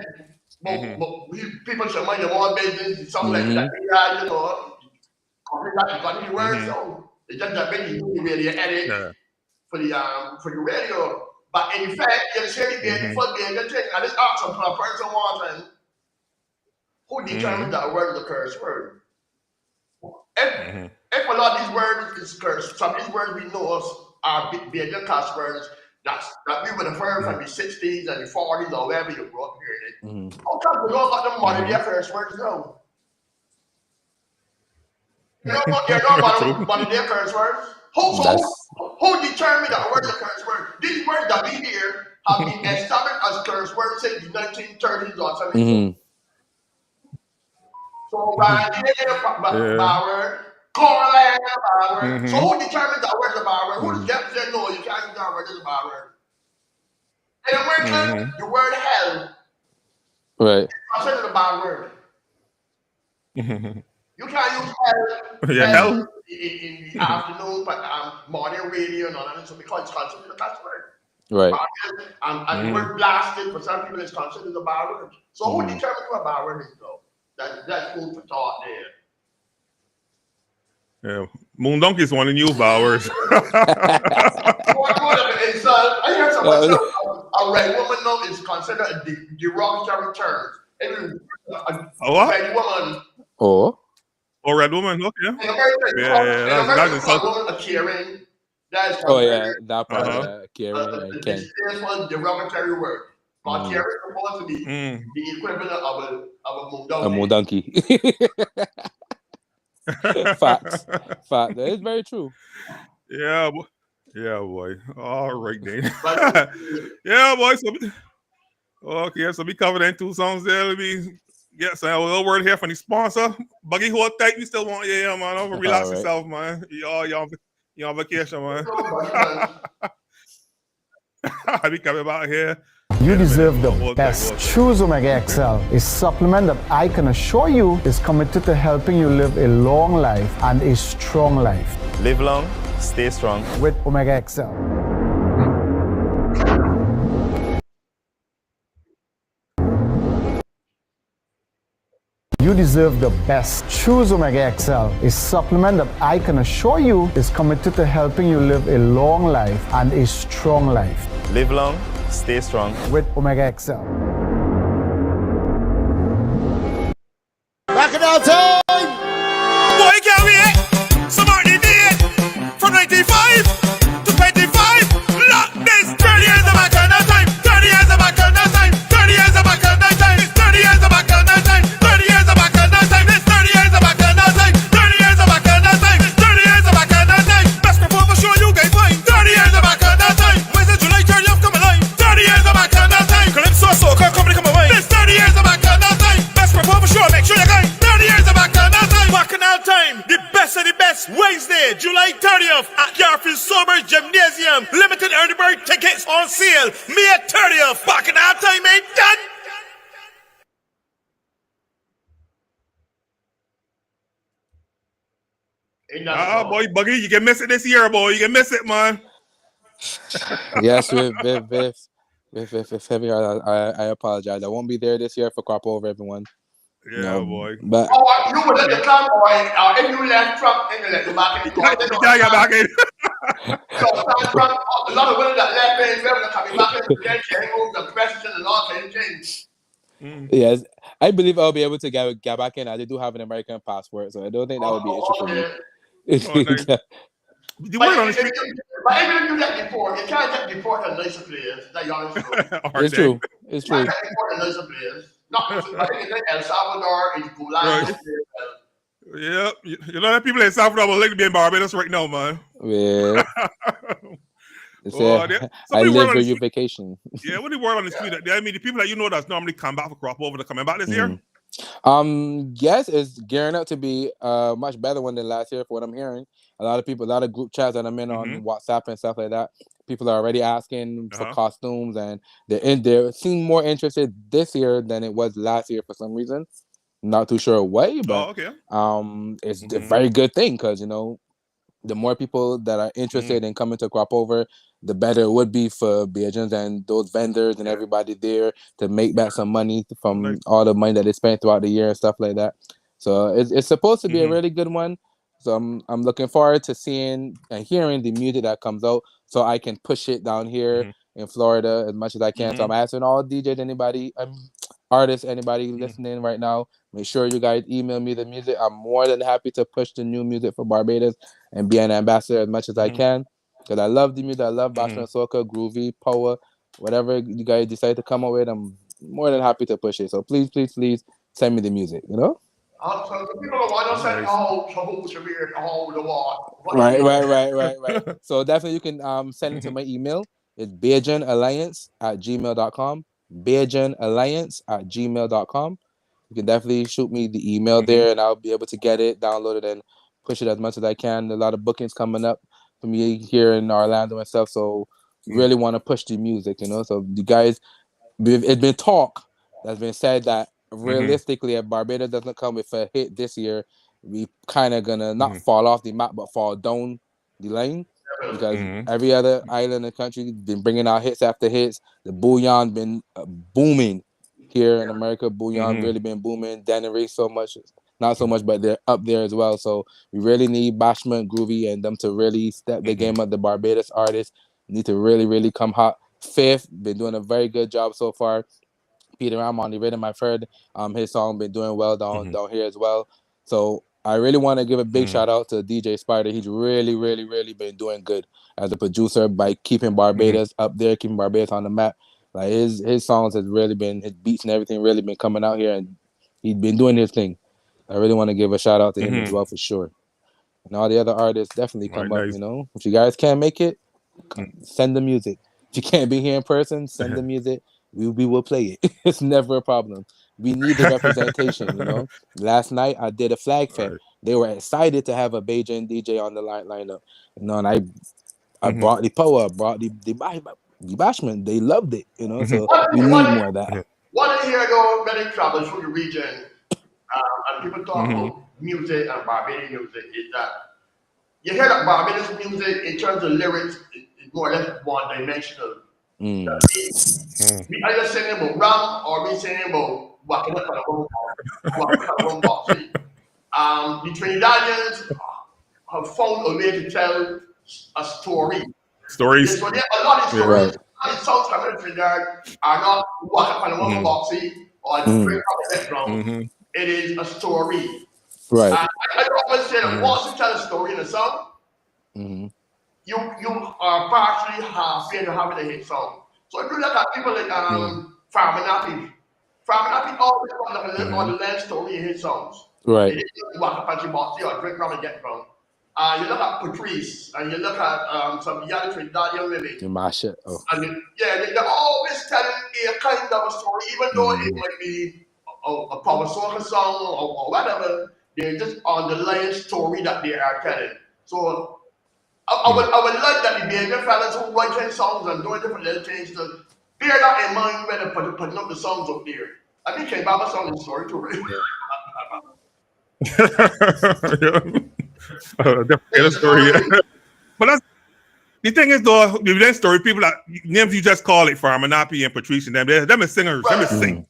[SPEAKER 4] people show money on business, something like that. Yeah, you know, got in the words. So it's just that when you really edit for the radio. But in fact, you say the Bajan for Bajan thing. I just asked them for a person one time. Who determines that a word is a curse word? If a lot of these words is cursed, some of these words we know are Bajan cuss words that we would have heard from the 60s and the 40s or wherever you grew up hearing it. How come we don't got them money their curse words now? You know what their curse words? Who determined that a word is a curse word? These words that we hear have been established as curse words since the 1930s or something. So, Bauer, Coraline, Bauer. So, who determines that word is a Bauer? Who does that say, no, you can't use that word as a Bauer? In America, the word hell is considered a bad word. You can't use hell in the afternoon, but morning radio and all that, so because it's considered a bad word.
[SPEAKER 5] Right.
[SPEAKER 4] And the word blasted, for some people, is considered a bad word. So, who determines what a bad word is, though? That's food for thought there.
[SPEAKER 2] Yeah, Moon Donkey's one of the new Bowers.
[SPEAKER 4] I heard someone say a red woman now is considered a derogatory term. A red woman.
[SPEAKER 5] Oh,
[SPEAKER 2] red woman. Okay.
[SPEAKER 4] In America, that's a woman a caring. That's
[SPEAKER 5] that part. Caring.
[SPEAKER 4] This is one derogatory word. But caring is supposed to be the equivalent of a moon donkey.
[SPEAKER 5] Facts. That is very true.
[SPEAKER 2] Yeah, boy. All right, then. Yeah, boy. So we covered in 2 songs there. Let me get a little word here from the sponsor. Buggy Hold Tight. We still want man. Over relax yourself, man. You on vacation, man. I be coming about here.
[SPEAKER 8] You deserve the best. Choose Omega XL, a supplement that I can assure you is committed to helping you live a long life and a strong life.
[SPEAKER 9] Live long, stay strong.
[SPEAKER 8] With Omega XL. You deserve the best. Choose Omega XL, a supplement that I can assure you is committed to helping you live a long life and a strong life.
[SPEAKER 9] Live long, stay strong.
[SPEAKER 8] With Omega XL.
[SPEAKER 1] Back in our time.
[SPEAKER 2] Boy, can't wait. Somebody did from 95 to 25. Look this 30 years of back on that time. 30 years of back on that time. 30 years of back on that time. 30 years of back on that time. 30 years of back on that time. 30 years of back on that time. 30 years of back on that time. 30 years of back on that time. Best performer show you guys fine. 30 years of back on that time. Where's the July 30th come alive? 30 years of back on that time. Calypso Soca company come away. This 30 years of back on that time. Best performer show, make sure you guys. 30 years of back on that time. Bacchanal time. The best of the best. Wednesday, July 30th at Garfield Sober Gymnasium. Limited early bird tickets on sale. May 30th. Bacchanal time ain't done. Boy, Buggy, you can miss it this year, boy. You can miss it, man.
[SPEAKER 5] Yes, with heavy heart, I apologize. I won't be there this year for Crop Over, everyone.
[SPEAKER 2] Yeah, boy.
[SPEAKER 5] But
[SPEAKER 4] you would let the club boy, if you left Trump, then you let the back in.
[SPEAKER 2] Yeah, back in.
[SPEAKER 4] So Trump, a lot of women that left in February coming back in, then change the question and all can change.
[SPEAKER 5] Yes, I believe I'll be able to get back in. I do have an American passport, so I don't think that would be an issue for me.
[SPEAKER 2] Nice.
[SPEAKER 4] But even if you get deported, you can't get deported in nicer players. That's honest.
[SPEAKER 5] It's true. It's true.
[SPEAKER 4] You can't get deported in nicer players. Not I think it's El Salvador, it's Gulag.
[SPEAKER 2] Right. Yeah, you know that people in Salvador will like to be in Barbados right now, man.
[SPEAKER 5] Yeah. I live for your vacation.
[SPEAKER 2] Yeah, what do you word on the street? I mean, the people that you know that's normally come back for Crop Over, they're coming back this year?
[SPEAKER 5] Yes, it's gearing up to be a much better one than last year for what I'm hearing. A lot of group chats that I'm in on WhatsApp and stuff like that. People are already asking for costumes, and they seem more interested this year than it was last year for some reason. Not too sure why, but it's a very good thing because the more people that are interested in coming to Crop Over, the better it would be for Bajans and those vendors and everybody there to make back some money from all the money that they spent throughout the year and stuff like that. So it's supposed to be a really good one. So I'm looking forward to seeing and hearing the music that comes out so I can push it down here in Florida as much as I can. So I'm asking all DJs, anybody, artists, anybody listening right now, make sure you guys email me the music. I'm more than happy to push the new music for Barbados and be an ambassador as much as I can because I love the music. I love Bashment Soca, Groovy, Power, whatever you guys decide to come up with. I'm more than happy to push it. So please send me the music,
[SPEAKER 4] So people don't want to send the wall.
[SPEAKER 5] Right. So definitely you can send it to my email. It's bajanalliance@gmail.com. bajanalliance@gmail.com. You can definitely shoot me the email there, and I'll be able to get it, download it, and push it as much as I can. A lot of bookings coming up for me here in Orlando and stuff, so really want to push the music, So you guys, it's been talk that's been said that realistically, if Barbados doesn't come with a hit this year, we kind of gonna not fall off the map, but fall down the lane. Because every other island in the country been bringing out hits after hits. The Bouillon been booming here in America. Bouillon really been booming. Dannery so much, not so much, but they're up there as well. So we really need Bashment, Groovy, and them to really step the game up. The Barbados artists need to really come hot. Fifth been doing a very good job so far. Peter Ram on the rhythm, I've heard his song been doing well down here as well. So I really want to give a big shout out to DJ Spider. He's really been doing good as a producer by keeping Barbados up there, keeping Barbados on the map. Like his songs has really been, his beats and everything really been coming out here, and he's been doing his thing. I really want to give a shout out to him as well for sure. And all the other artists definitely come up. If you guys can't make it, send the music. If you can't be here in person, send the music. We will play it. It's never a problem. We need the representation, Last night I did a flag fest. Right. They were excited to have a Bajan DJ on the lineup. And I brought the power, brought the Bashment. They loved it, So we need more of that.
[SPEAKER 4] What I hear though, many travels through the region, and people talk about music and Barbadian music is that you hear that Barbados music in terms of lyrics is more or less one-dimensional. We either singing about rum or we singing about walking up on the boxing. The Trinidadians have found a way to tell a story.
[SPEAKER 2] Stories.
[SPEAKER 4] So a lot of stories, a lot of songs coming from Trinidad are not walk up on the boxing or drink up the background. It is a story.
[SPEAKER 5] Right.
[SPEAKER 4] I always say that once you tell a story in a song, you are partially halfway to having a hit song. So if you look at people like Farmanapi always got on the last story in his songs.
[SPEAKER 5] Right.
[SPEAKER 4] They didn't walk up on the boxing or drink rum and get drunk. You look at Patrice and you look at some of the other Trinidadian women.
[SPEAKER 5] You mash it. Oh.
[SPEAKER 4] And they're always telling a kind of a story, even though it might be a power soca song or whatever. They're just on the line story that they are telling. So I would like that the Baker fellas who write songs and doing different little things to bear that in mind when they're putting up the songs up there. I think King Baba song is story too, right?
[SPEAKER 2] Definitely a story. But that's the thing is though, the that story people that names you just call it Farmanapi and Patrice and them are singers, them is sing.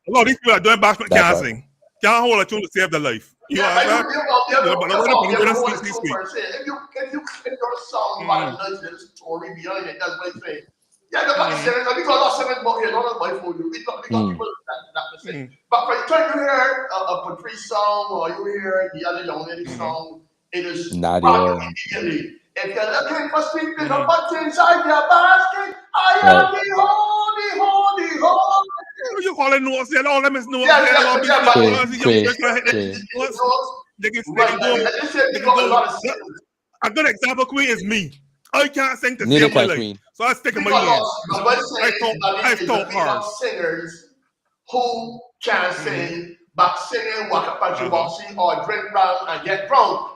[SPEAKER 2] A lot of these people are doing bashment can't sing. Can't hold a tune to save their life. You know what I'm saying?
[SPEAKER 4] If your song got a nice little story behind it, that's what I say. Yeah, look at the singers, and we got a lot of singers about here, not on my phone. We got people that sing. But by the time you hear a Patrice song or you hear the other young lady song, it is immediately. If you're looking for sweet little butts inside your basket, I am the holy.
[SPEAKER 2] You call it notes, and all them is notes. A good example, Queen, is me. I can't sing to save my life, so I stick in my ears. I thought hard.
[SPEAKER 4] Singers who can sing, but singing walk up at your boxing or drink rum and get drunk.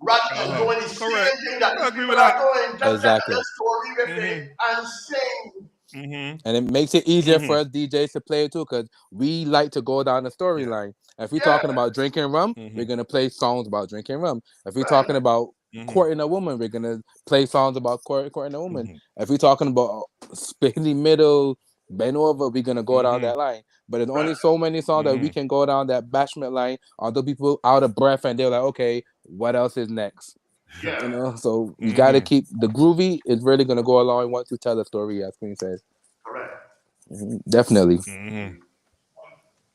[SPEAKER 4] Rather than doing the same thing that people are doing, just tell a story with it and sing.
[SPEAKER 5] And it makes it easier for us DJs to play it too, because we like to go down the storyline. If we're talking about drinking rum, we're gonna play songs about drinking rum. If we're talking about courting a woman, we're gonna play songs about courting a woman. If we're talking about split in the middle, bend over, we're gonna go down that line. But there's only so many songs that we can go down that bashment line, although people out of breath and they're like, okay, what else is next? You know, so you gotta keep the groovy is really gonna go along once you tell the story, as Queen says.
[SPEAKER 4] Correct.
[SPEAKER 5] Definitely.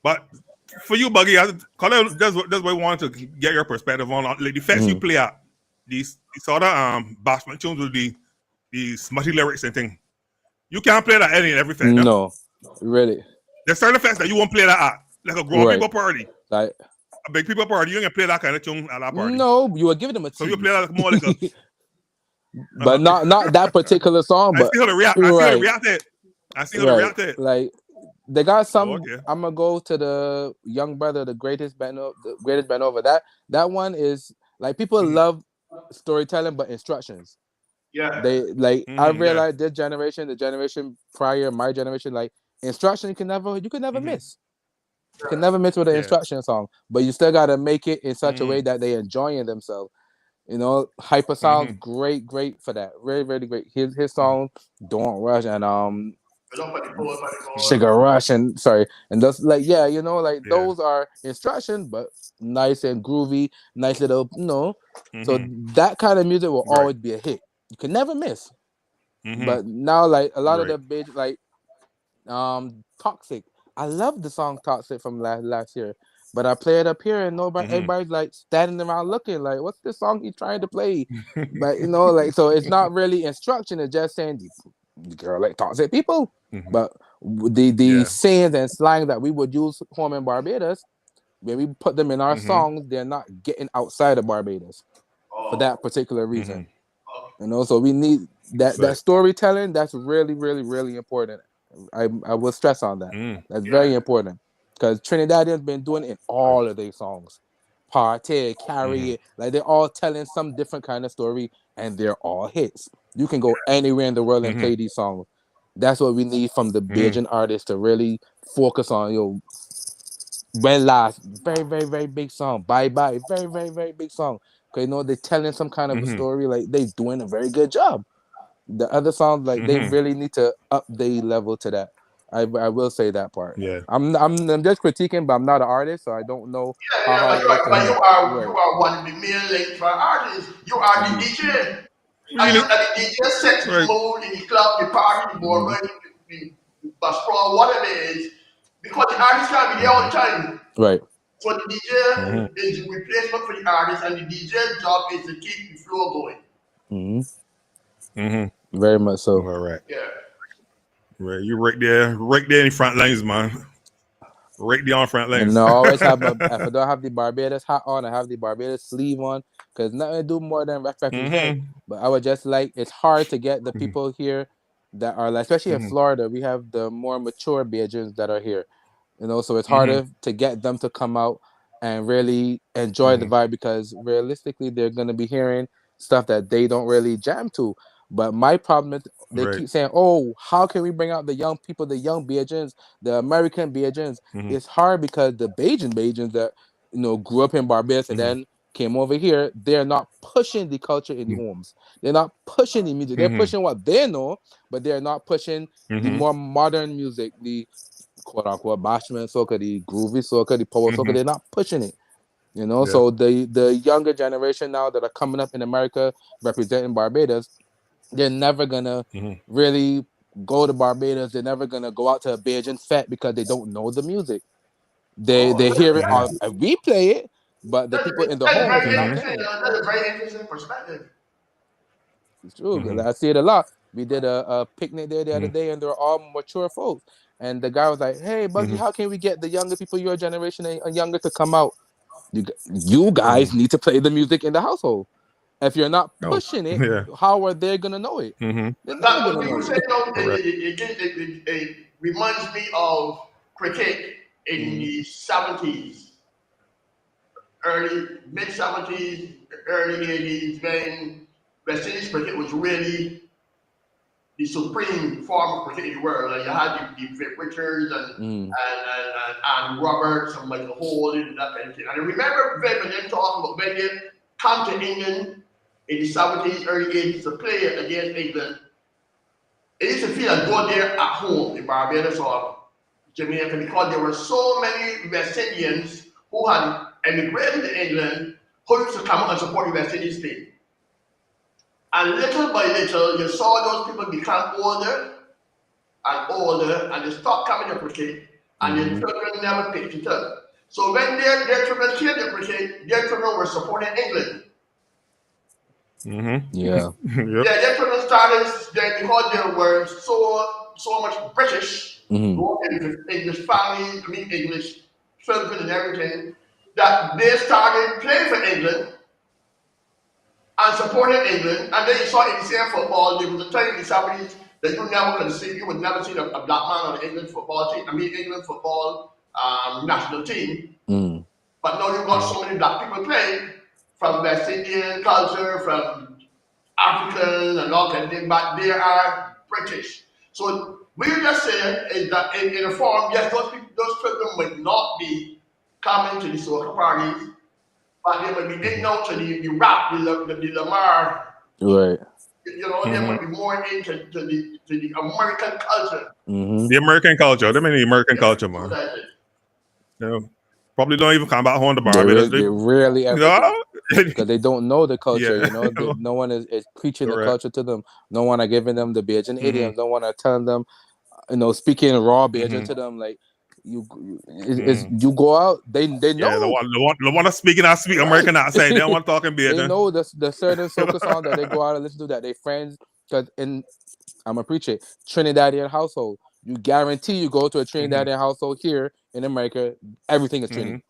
[SPEAKER 2] But for you, Buggy, that's what I wanted to get your perspective on. Like the facts you play out, these sort of bashment tunes with the smutty lyrics and thing. You can't play that any and every fact.
[SPEAKER 5] No, really.
[SPEAKER 2] There's certain facts that you won't play that at, like a grown people party.
[SPEAKER 5] Like
[SPEAKER 2] a big people party, you ain't gonna play that kind of tune at that party.
[SPEAKER 5] No, you were giving them a
[SPEAKER 2] so you play that more like a
[SPEAKER 5] but not that particular song. But
[SPEAKER 2] I see how they react to it.
[SPEAKER 5] Like they got some. I'm gonna go to the young brother, the greatest band over. That one is like people love storytelling, but instructions.
[SPEAKER 4] Yeah.
[SPEAKER 5] They like I realized this generation, the generation prior, my generation, like instruction you can never miss. You can never miss with an instruction song, but you still gotta make it in such a way that they enjoying themselves. You know, Hyper sounds great for that. Very, very great. His song Don't Rush and Sugar Rush and just like those are instruction, but nice and groovy, nice little So that kind of music will always be a hit. You can never miss. But now like a lot of the big like Toxic. I love the song Toxic from last year. But I play it up here and everybody's like standing around looking like, what's this song he's trying to play? But so it's not really instruction, it's just saying the girl like toxic people. But the sayings and slang that we would use home in Barbados, when we put them in our songs, they're not getting outside of Barbados for that particular reason. So we need that storytelling. That's really, really, really important. I will stress on that. That's very important. Because Trinidadians been doing it in all of their songs. Party, Carry It. Like they're all telling some different kind of story and they're all hits. You can go anywhere in the world and play these songs. That's what we need from the Bajan artists to really focus on. When Last, very, very, very big song. Bye Bye, very, very, very big song. Because they're telling some kind of a story, like they're doing a very good job. The other songs, like they really need to up their level to that. I will say that part.
[SPEAKER 2] Yeah.
[SPEAKER 5] I'm just critiquing, but I'm not an artist, so I don't know how hard
[SPEAKER 4] but you are one of the main links for artists. You are the DJ. And you are the DJ sets the mood in the club, the party, the boardroom, the bus sprawl, whatever it is. Because the artist can't be there all the time.
[SPEAKER 5] Right.
[SPEAKER 4] So the DJ is the replacement for the artist, and the DJ's job is to keep the flow going.
[SPEAKER 5] Very much so.
[SPEAKER 2] All right.
[SPEAKER 4] Yeah.
[SPEAKER 2] Right, you right there in the front lines, man. Right there on front lines.
[SPEAKER 5] And I always have if I don't have the Barbados hat on, I have the Barbados sleeve on, because nothing do more than represent. But I would just like, it's hard to get the people here that are like, especially in Florida, we have the more mature Bajans that are here. So it's harder to get them to come out and really enjoy the vibe, because realistically they're going to be hearing stuff that they don't really jam to. But my problem is they keep saying, oh, how can we bring out the young people, the young Bajans, the American Bajans? It's hard because the Bajans that grew up in Barbados and then came over here, they're not pushing the culture in the homes. They're not pushing the music. They're pushing what they know, but they're not pushing the more modern music, the quote-unquote bashment soca, the groovy soca, the power soca. They're not pushing it. So the younger generation now that are coming up in America representing Barbados, they're never gonna really go to Barbados. They're never gonna go out to a Bajan fete because they don't know the music. They hear it on, we play it, but the people in the homes are not playing it.
[SPEAKER 4] That's a very interesting perspective.
[SPEAKER 5] It's true, because I see it a lot. We did a picnic there the other day, and they were all mature folks. And the guy was like, "Hey, Bugsy, how can we get the younger people, your generation and younger, to come out? You guys need to play the music in the household. If you're not pushing it, how are they gonna know it? They're not gonna know it.
[SPEAKER 4] It reminds me of cricket in the 70s, mid 70s, early 80s, when West Indies cricket was really the supreme form of cricket in the world. Like you had the Vic Richards and Roberts and Michael Holt and that kind of thing. And I remember when them talking about when they come to England in the 70s, early 80s to play against England. It used to feel like going there at home in Barbados or Jamaica, because there were so many West Indians who had emigrated to England who used to come and support the West Indies team. And little by little, you saw those people become older and older, and they stopped coming to cricket, and their children never picked it up. So when their children came to cricket, their children were supporting England.
[SPEAKER 5] Yeah.
[SPEAKER 4] Their children started there because they were so much British, English families, English children and everything, that they started playing for England and supporting England. And then you saw in the same football, there was a time in the 70s that you would never see a black man on the England football team, England football national team. But now you've got so many black people playing from West Indian culture, from African and all kinds of things, but they are British. So what you just saying is that in a form, yes, those children might not be coming to the soca parties, but they might be getting out to the rap, the Lamar.
[SPEAKER 5] Right.
[SPEAKER 4] They might be more into the American culture.
[SPEAKER 2] The American culture. They mean the American culture, man. Probably don't even come back home to Barbados.
[SPEAKER 5] They rarely ever, because they don't know the culture. No one is preaching the culture to them. No one are giving them the Bajan idioms. No one are telling them, speaking raw Bajan to them. Like you go out, they know.
[SPEAKER 2] Yeah, the one speaking American accent. They don't want talking Bajan.
[SPEAKER 5] They know the certain soca song that they go out and listen to, that they friends. Because I'm a preacher, Trinidadian household. You guarantee you go to a Trinidadian household here in America, everything is Trinidad.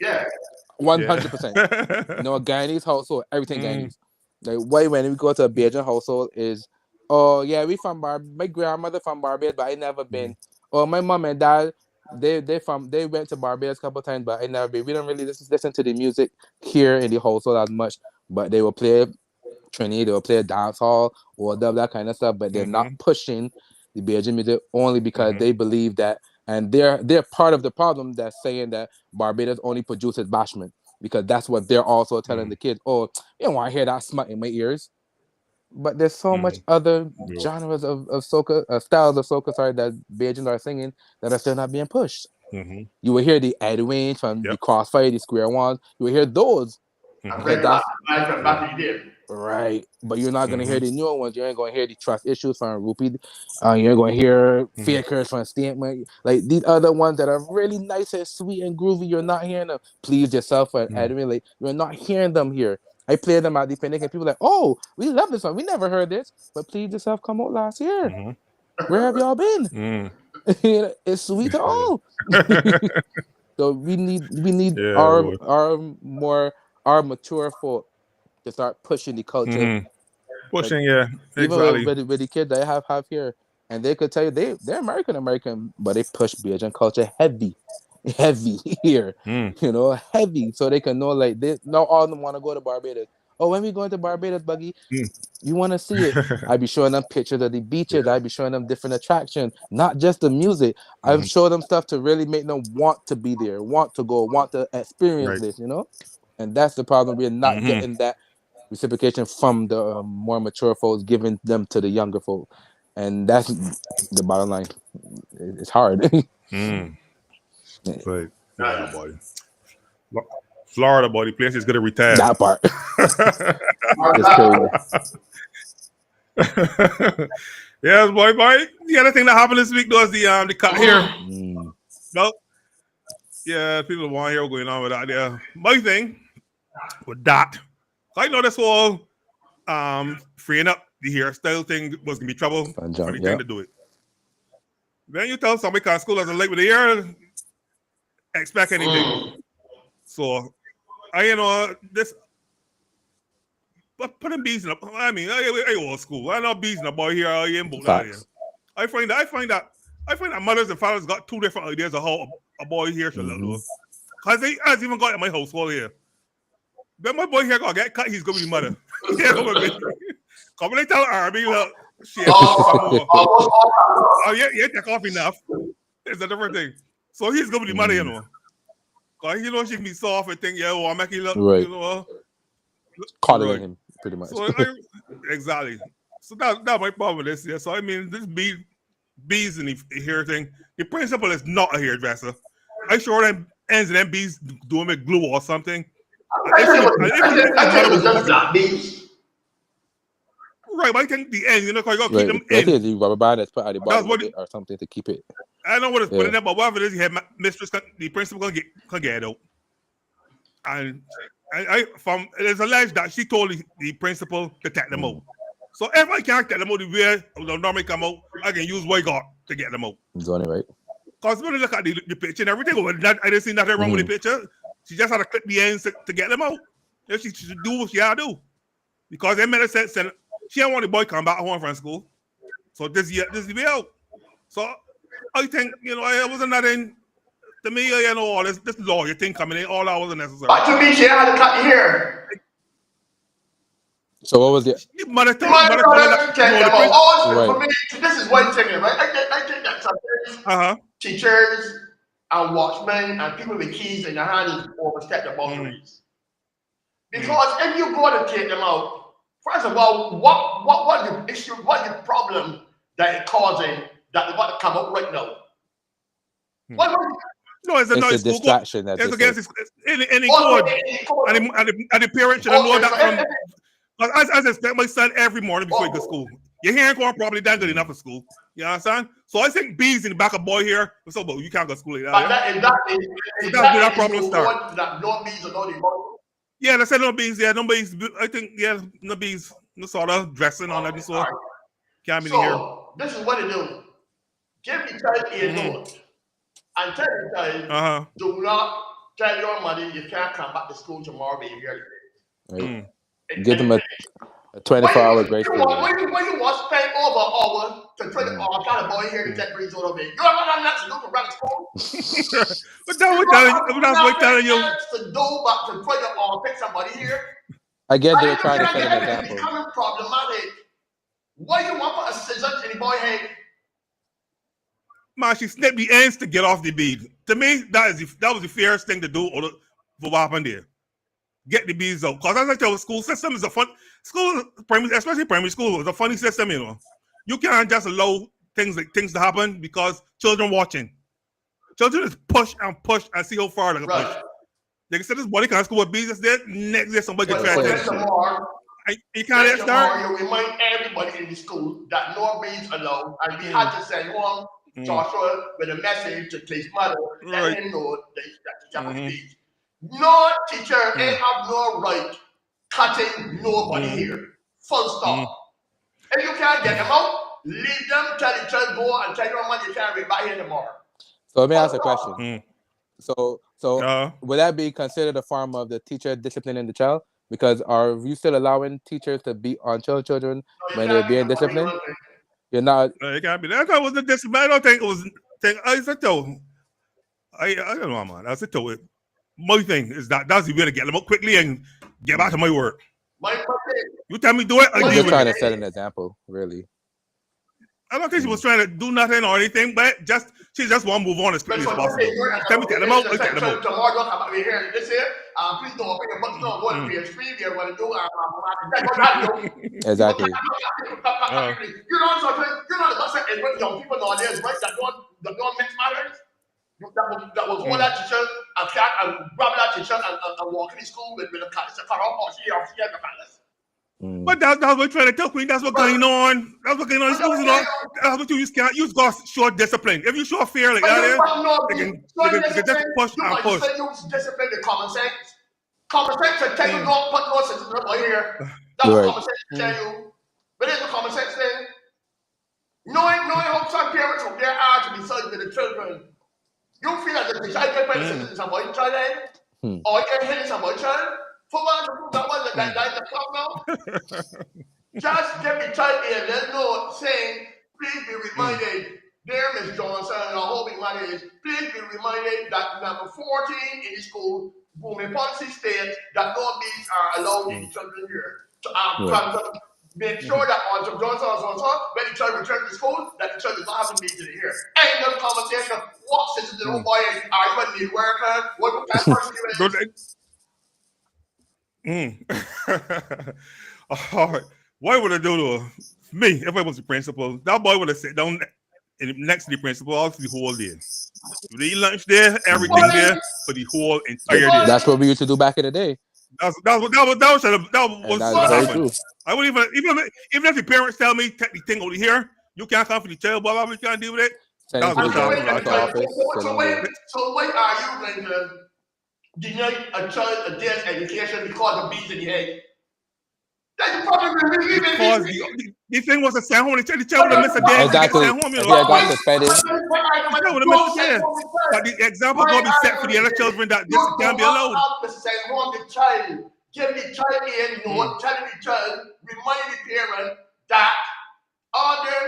[SPEAKER 4] Yeah.
[SPEAKER 5] 100%. A Guyanese household, everything Guyanese. Like, why when we go to a Bajan household is, oh yeah, we from my grandmother from Barbados, but I never been. Or my mom and dad, they went to Barbados a couple of times, but I never been. We don't really listen to the music here in the household as much, but they will play Trini, they will play dance hall or that kind of stuff, but they're not pushing the Bajan music only because they believe that. And they're part of the problem that's saying that Barbados only produces bashment, because that's what they're also telling the kids. Oh, you don't want to hear that smut in my ears. But there's so much other genres of soca, styles of soca, sorry, that Bajans are singing that are still not being pushed. You will hear the Edwin from the Crossfire, the Square Ones. You will hear those. Right, but you're not gonna hear the newer ones. You ain't gonna hear the Trust Issues from Rupee. You're gonna hear Fakers from Statement. Like these other ones that are really nice and sweet and groovy. You're not hearing them. Please Yourself and Edwin. Like you're not hearing them here. I play them at the Picnic and people are like, oh, we love this one. We never heard this, but Please Yourself come out last year. Where have y'all been? It's sweet to all. So we need our mature folk to start pushing the culture.
[SPEAKER 2] Pushing,
[SPEAKER 5] exactly. Even with the kids that I have here, and they could tell you they're American, but they push Bajan culture heavy here. You know, heavy, so they can know like they not all of them want to go to Barbados. Oh, when we going to Barbados, Buggy, you want to see it? I be showing them pictures of the beaches. I be showing them different attractions, not just the music. I've showed them stuff to really make them want to be there, want to go, want to experience this. You know, and that's the problem. We're not getting that reciprocation from the more mature folks, giving them to the younger folk, and that's the bottom line. It's hard.
[SPEAKER 2] Right. Yeah, boy. Florida, boy, the place is gonna retire.
[SPEAKER 5] That part.
[SPEAKER 2] Yes, boy. The other thing that happened this week was the cut here. No. Yeah, people want to hear what's going on with that. Yeah. My thing with that, I know this whole freeing up the hairstyle thing was gonna be trouble for the thing to do it. Then you tell somebody can't school as a late with the hair, expect anything. So this, but putting bees in I mean, I old school. I know bees in a boy here, I ain't book that here. I find that mothers and fathers got two different ideas of how a boy here should look. Cause they has even got in my household here. Then my boy here gonna get cut, he's gonna be the mother. Come when they tell Arby, look, shit, take off enough. It's a different thing. So he's gonna be the mother, you know. Cause she can be soft and think, I'll make it look, you know.
[SPEAKER 5] Calling him pretty much.
[SPEAKER 2] So exactly. So that's my problem with this. Yeah. So I mean, this bees in the hair thing. The principal is not a hairdresser. I sure them ends and them bees doing with glue or something. I think it was just not bees. Right, but I think the end, because you got to keep them in.
[SPEAKER 5] I think the rubber band that's put at the bottom of it or something to keep it.
[SPEAKER 2] I don't know what it's put in there, but whatever it is, you have the principal can get it out. And it's alleged that she told the principal to take them out. So if I can't take them out the way they'll normally come out, I can use what I got to get them out.
[SPEAKER 5] It's only right.
[SPEAKER 2] Because when you look at the picture and everything, I didn't see nothing wrong with the picture. She just had to clip the ends to get them out. She should do what she had to do. Because it made sense. And she didn't want the boy come back home from school. So this is the way out. So I think, I wasn't nothing. To me, all this lawyer thing coming in, all that wasn't necessary.
[SPEAKER 4] But to me, she had to cut here.
[SPEAKER 5] So what was it?
[SPEAKER 4] For me, this is one thing, right? I think that sometimes teachers and watchmen and people with keys in their hands overstep the boundaries. Because if you go to take them out, first of all, what the issue, what the problem that it's causing that they want to come out right now?
[SPEAKER 2] No, it's a
[SPEAKER 5] distraction.
[SPEAKER 2] It's against any code. And the parents should know that from. As I expect my son every morning before he goes to school. Your hair going probably done good enough for school. You understand? So I think bees in the back of boy here. So you can't go to school like that. But that problem start.
[SPEAKER 4] No bees or no.
[SPEAKER 2] Yeah, they said no bees. Yeah, no bees. I think no bees. No sort of dressing on that. So can't be here.
[SPEAKER 4] This is what they do. Give me time a note. And tell the child, do not tell your mother you can't come back to school tomorrow, baby.
[SPEAKER 5] Right. Give them a 24-hour grace period.
[SPEAKER 4] When you want to spend over an hour to try to kind of boy here to get breeze out of it, you don't have nothing to do to run school.
[SPEAKER 2] But that's what telling you.
[SPEAKER 4] To do but to try to pick somebody here.
[SPEAKER 5] Again, they're trying to set an example.
[SPEAKER 4] It's becoming problematic. Why you want to put a scissors in the boy head?
[SPEAKER 2] Man, she snipped the ends to get off the bead. To me, that was the fairest thing to do for what happened there. get the bees out. Because as I tell you, school system is a fun school, especially primary school, is a funny system. You can't just allow things to happen because children watching. Children just push and see how far they can push. They can say this body can't school with bees. Next year somebody gets attention. You can't start.
[SPEAKER 4] You remind everybody in the school that no bees allowed, and we had to send home Joshua with a message to his mother, let him know that the teacher was bees. No teacher ain't have no right cutting nobody here. Full stop. If you can't get them out, leave them, tell the child go and tell your mother you can't be back here tomorrow.
[SPEAKER 5] So let me ask a question. So would that be considered a form of the teacher disciplining the child? Because are you still allowing teachers to beat on children when they're being disciplined? You're not.
[SPEAKER 2] It can't be. That was the discipline. I don't think it was. I don't know, man. I said to it. My thing is that's you better get them up quickly and get back to my work. You tell me do it.
[SPEAKER 5] I'm just trying to set an example, really.
[SPEAKER 2] I don't think she was trying to do nothing or anything, but she just want to move on as quickly as possible. Tell me, get them out. Get them out.
[SPEAKER 4] Tomorrow, don't come out here. This here, please don't open your books. Don't go to PS3. They're going to do.
[SPEAKER 5] Exactly.
[SPEAKER 4] You know the concept is what young people nowadays, right? That don't mix matters. That was all that teacher and grab that teacher and walk in the school with a cut off or she has the palace.
[SPEAKER 2] But that's what we're trying to tell Queen. That's what's going on. That's what's going on in schools, That's what you can't use. Got show discipline. If you show fear like that, they can just push and push.
[SPEAKER 4] Use discipline with common sense. Common sense to tell you don't put no sense over here. That's what common sense to tell you. But it's a common sense thing. Knowing how some parents from there are to be served with the children. You feel that the child can put somebody's child in, or you can hit somebody's child. For what that was the club now? Just get the child here, let know saying, please be reminded, dear Miss Johnson, and I hope it is, please be reminded that number 14 in the school, booming policy states that no bees are allowed in the children here. To make sure that on some Johnson when the child returns to school, that the child does not have to be here. Ain't no conversation. What citizen little boy are you need worker? What kind of person you is?
[SPEAKER 2] All right. What would I do to me if I was the principal? That boy would have sat down next to the principal all the whole day. They eat lunch there, everything there for the whole entire day.
[SPEAKER 5] That's what we used to do back in the day.
[SPEAKER 2] That was very true. I would even if the parents tell me take the thing over here, you can't come for the child, blah blah blah, you can't deal with it.
[SPEAKER 4] So why are you going to deny a child a day's education because of bees in the head? That's probably
[SPEAKER 2] because the thing was to send home. The child would have missed a day.
[SPEAKER 5] Exactly. Got suspended.
[SPEAKER 2] But the example going to be set for the other children that this can't be allowed.
[SPEAKER 4] Send home the child. Give the child a note, telling the child, remind the parent that under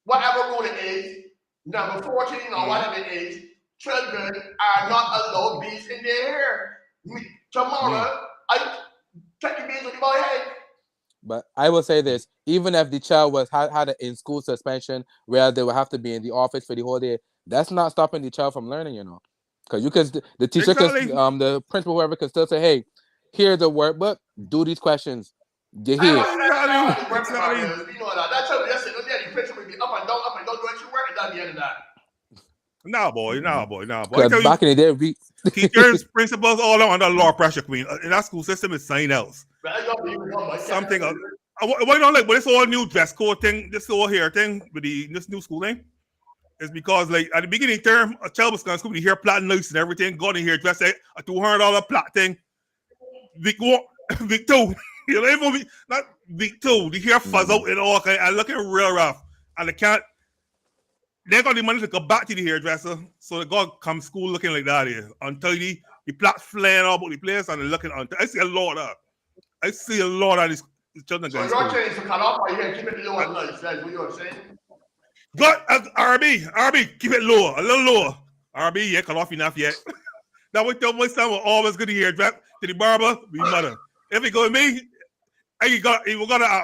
[SPEAKER 4] whatever rule it is, number 14 or whatever it is, children are not allowed bees in their hair. Tomorrow, I take the bees with my head.
[SPEAKER 5] But I will say this: even if the child had an in-school suspension where they would have to be in the office for the whole day, that's not stopping the child from learning, because the teacher, the principal, whoever, could still say, "Hey, here's the workbook. Do these questions. Get here."
[SPEAKER 4] That child will just sit there. The principal will be up and down, doing your work, and that's the end of that.
[SPEAKER 2] Nah, boy.
[SPEAKER 5] Back in the day,
[SPEAKER 2] teachers, principals, all are under law pressure, Queen. In that school system, is something else. Something else. Why don't but this whole new dress code thing, this whole hair thing with this new school thing, is because at the beginning of the term, a child was going to school with the hair plait loose and everything, got in here dressed a $200 plait thing. Week 2, not week 2, the hair fuzz out and all, and looking real rough, and they got the money to go back to the hairdresser, so they got come school looking like that here, untidy, the plaits flying all about the place, and they're looking untidy. I see a lot of these children.
[SPEAKER 4] So you're saying to cut off, or you're keep it low and nice? That's what you're saying?
[SPEAKER 2] Got RB, keep it lower, a little lower. RB, yeah, cut off enough yet. That way, my son will always go to the hairdresser, to the barber, be mother. If it go with me, you got a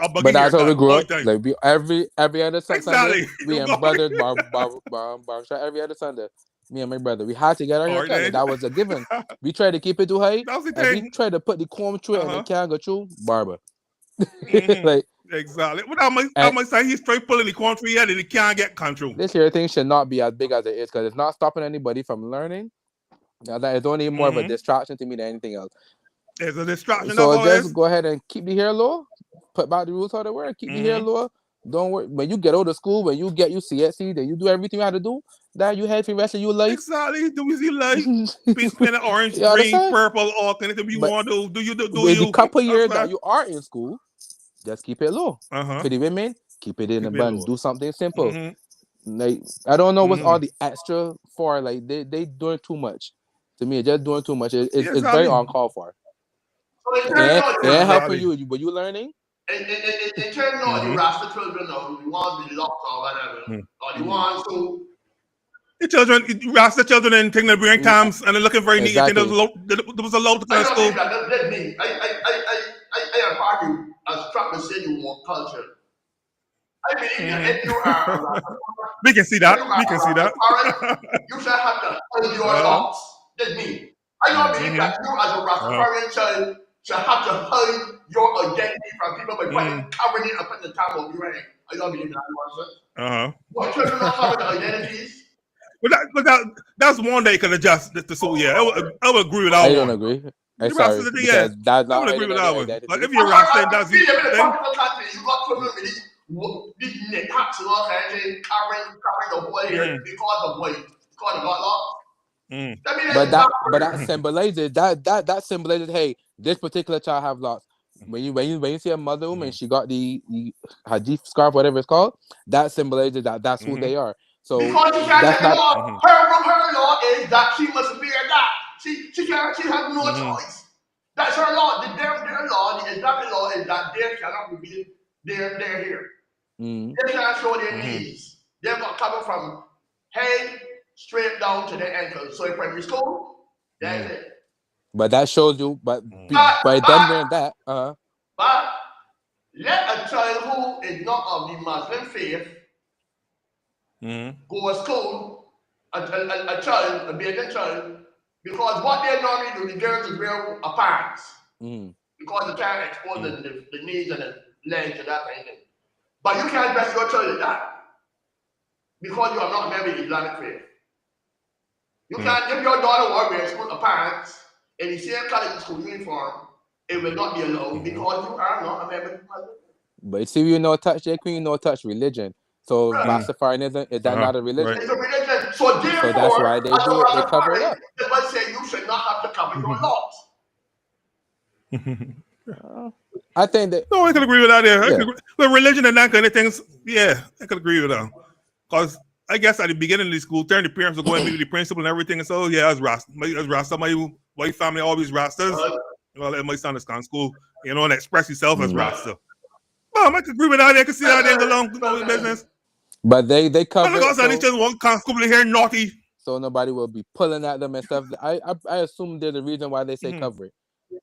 [SPEAKER 2] buggy.
[SPEAKER 5] But that's how we grew up. Like every other Sunday,
[SPEAKER 2] exactly.
[SPEAKER 5] we and brothers barbershop every other Sunday. Me and my brother, we had to get our
[SPEAKER 2] All right,
[SPEAKER 5] haircut.
[SPEAKER 2] then.
[SPEAKER 5] That was a given. We tried to keep it too high.
[SPEAKER 2] That was the
[SPEAKER 5] And we
[SPEAKER 2] thing.
[SPEAKER 5] tried to put the comb through it and it can't go through. Barber.
[SPEAKER 2] Mhm.
[SPEAKER 5] Like,
[SPEAKER 2] Exactly. But I
[SPEAKER 5] and
[SPEAKER 2] must say he's straight pulling the country head and he can't get control.
[SPEAKER 5] this here thing should not be as big as it is because it's not stopping anybody from learning. That is only more of a distraction to me than anything else.
[SPEAKER 2] It's a distraction.
[SPEAKER 5] So
[SPEAKER 2] That's all it
[SPEAKER 5] just
[SPEAKER 2] is.
[SPEAKER 5] go ahead and keep the hair low. Put back the rules how they were. Keep the hair low. Don't worry. When you get out of school, when you get your CSC, then you do everything you have to do. That you have for the rest of your life.
[SPEAKER 2] Exactly. Do we see life? Pink, orange,
[SPEAKER 5] You
[SPEAKER 2] green,
[SPEAKER 5] understand?
[SPEAKER 2] purple, all kind of thing you
[SPEAKER 5] But
[SPEAKER 2] want to do. You do
[SPEAKER 5] in
[SPEAKER 2] you?
[SPEAKER 5] the couple years
[SPEAKER 2] That's
[SPEAKER 5] that you are in school, just keep it low. For the women, keep it in
[SPEAKER 2] Keep
[SPEAKER 5] a
[SPEAKER 2] it
[SPEAKER 5] bun.
[SPEAKER 2] low.
[SPEAKER 5] Do something simple. Like I don't know what's all the extra for. Like they doing too much. To me, just doing too much. It's very uncalled for.
[SPEAKER 4] So in
[SPEAKER 5] It
[SPEAKER 4] terms
[SPEAKER 5] ain't
[SPEAKER 4] of
[SPEAKER 5] helping you. Were you learning?
[SPEAKER 4] in terms of the Rasta children, now, we want to be locked or whatever, or the ones who.
[SPEAKER 2] The children, Rasta children, and taking the brain times and they're looking very neat.
[SPEAKER 5] Exactly.
[SPEAKER 2] There was a lot to
[SPEAKER 4] I
[SPEAKER 2] go to
[SPEAKER 4] don't
[SPEAKER 2] school.
[SPEAKER 4] think that's me. I am part of as Trump is saying you want culture. I believe that if you are
[SPEAKER 2] We can see that. We can see that.
[SPEAKER 4] you should have to hold your thoughts. That's me. I don't believe that you as a Rastafarian child should have to hide your identity from people by covering it up at the top of your head. I don't believe that. What children don't have identities?
[SPEAKER 2] But that's one day you can adjust the so yeah. I would agree with that
[SPEAKER 5] I
[SPEAKER 2] one.
[SPEAKER 5] don't agree.
[SPEAKER 2] The
[SPEAKER 5] sorry,
[SPEAKER 2] rest of the thing,
[SPEAKER 5] because that's
[SPEAKER 2] I
[SPEAKER 5] not
[SPEAKER 2] would agree with that one.
[SPEAKER 5] identity.
[SPEAKER 2] Like if you're Rasta, that's
[SPEAKER 4] you.
[SPEAKER 2] you.
[SPEAKER 4] In the tropical country, you got children with these neck hats and all kinds of things, covering the whole hair because of what? Because of God.
[SPEAKER 5] But that symbolizes that symbolizes, hey, this particular child have lots. When you see a mother woman, she got the hajif scarf, whatever it's called. That symbolizes that's who they are. So
[SPEAKER 4] because she can't
[SPEAKER 5] that's
[SPEAKER 4] get
[SPEAKER 5] not
[SPEAKER 4] law. Her law is that she must bear that. She has no choice. That's her law. Their law, the Islamic law is that they cannot reveal their hair. They cannot show their knees. They're not coming from head straight down to their ankles. So in primary school, that's it.
[SPEAKER 5] But that shows you, by them wearing that,
[SPEAKER 4] But let a child who is not of the Muslim faith go to school, a child, a baby child, because what they normally do, the girls will wear a pants. Because they can't expose the knees and the legs and that kind of thing. But you can't dress your child like that because you are not married in Islamic faith. You can't, if your daughter wears school a pants in the same color school uniform, it will not be allowed because you are not a member of the Muslim.
[SPEAKER 5] But see, you know, touch J Queen, no touch religion. So Rastafarianism, is that not a religion?
[SPEAKER 4] It's a religion. So therefore,
[SPEAKER 5] that's why they do it. They cover it up.
[SPEAKER 4] The Bible says you should not have to cover your laws.
[SPEAKER 5] I think that.
[SPEAKER 2] No, I can agree with that. Yeah. With religion and that kind of things, yeah, I can agree with that. Because I guess at the beginning of the school, the parents were going to meet the principal and everything. And so, yeah, as Rasta, my family always Rastas. Well, at my son's school, you know, and express yourself as Rasta. Well, I can agree with that. I can see how they belong to the business.
[SPEAKER 5] But they cover it.
[SPEAKER 2] So, just one school here naughty.
[SPEAKER 5] So nobody will be pulling at them and stuff. I assume there's a reason why they say cover it.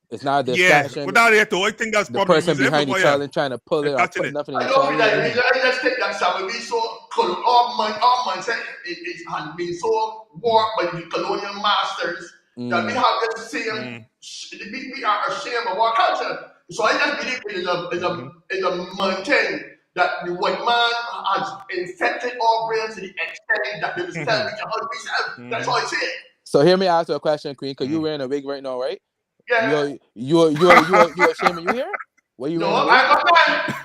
[SPEAKER 5] It's not a distraction.
[SPEAKER 2] Yeah, without it, though, I think that's
[SPEAKER 5] the
[SPEAKER 2] probably
[SPEAKER 5] person behind the child and trying to pull it or put nothing in the child.
[SPEAKER 4] I just think that some will be so all man said it has been so warped by the colonial masters that we have this same. We are ashamed of our culture. So I just believe it is a mountain that the white man has infected our brains to the extent that they will tell we can hurt ourselves. That's all I say. So
[SPEAKER 5] hear me ask you a question, Queen, because you're wearing a wig right now, right?
[SPEAKER 4] Yeah.
[SPEAKER 5] You're ashamed of you here? What you
[SPEAKER 4] wearing? No, I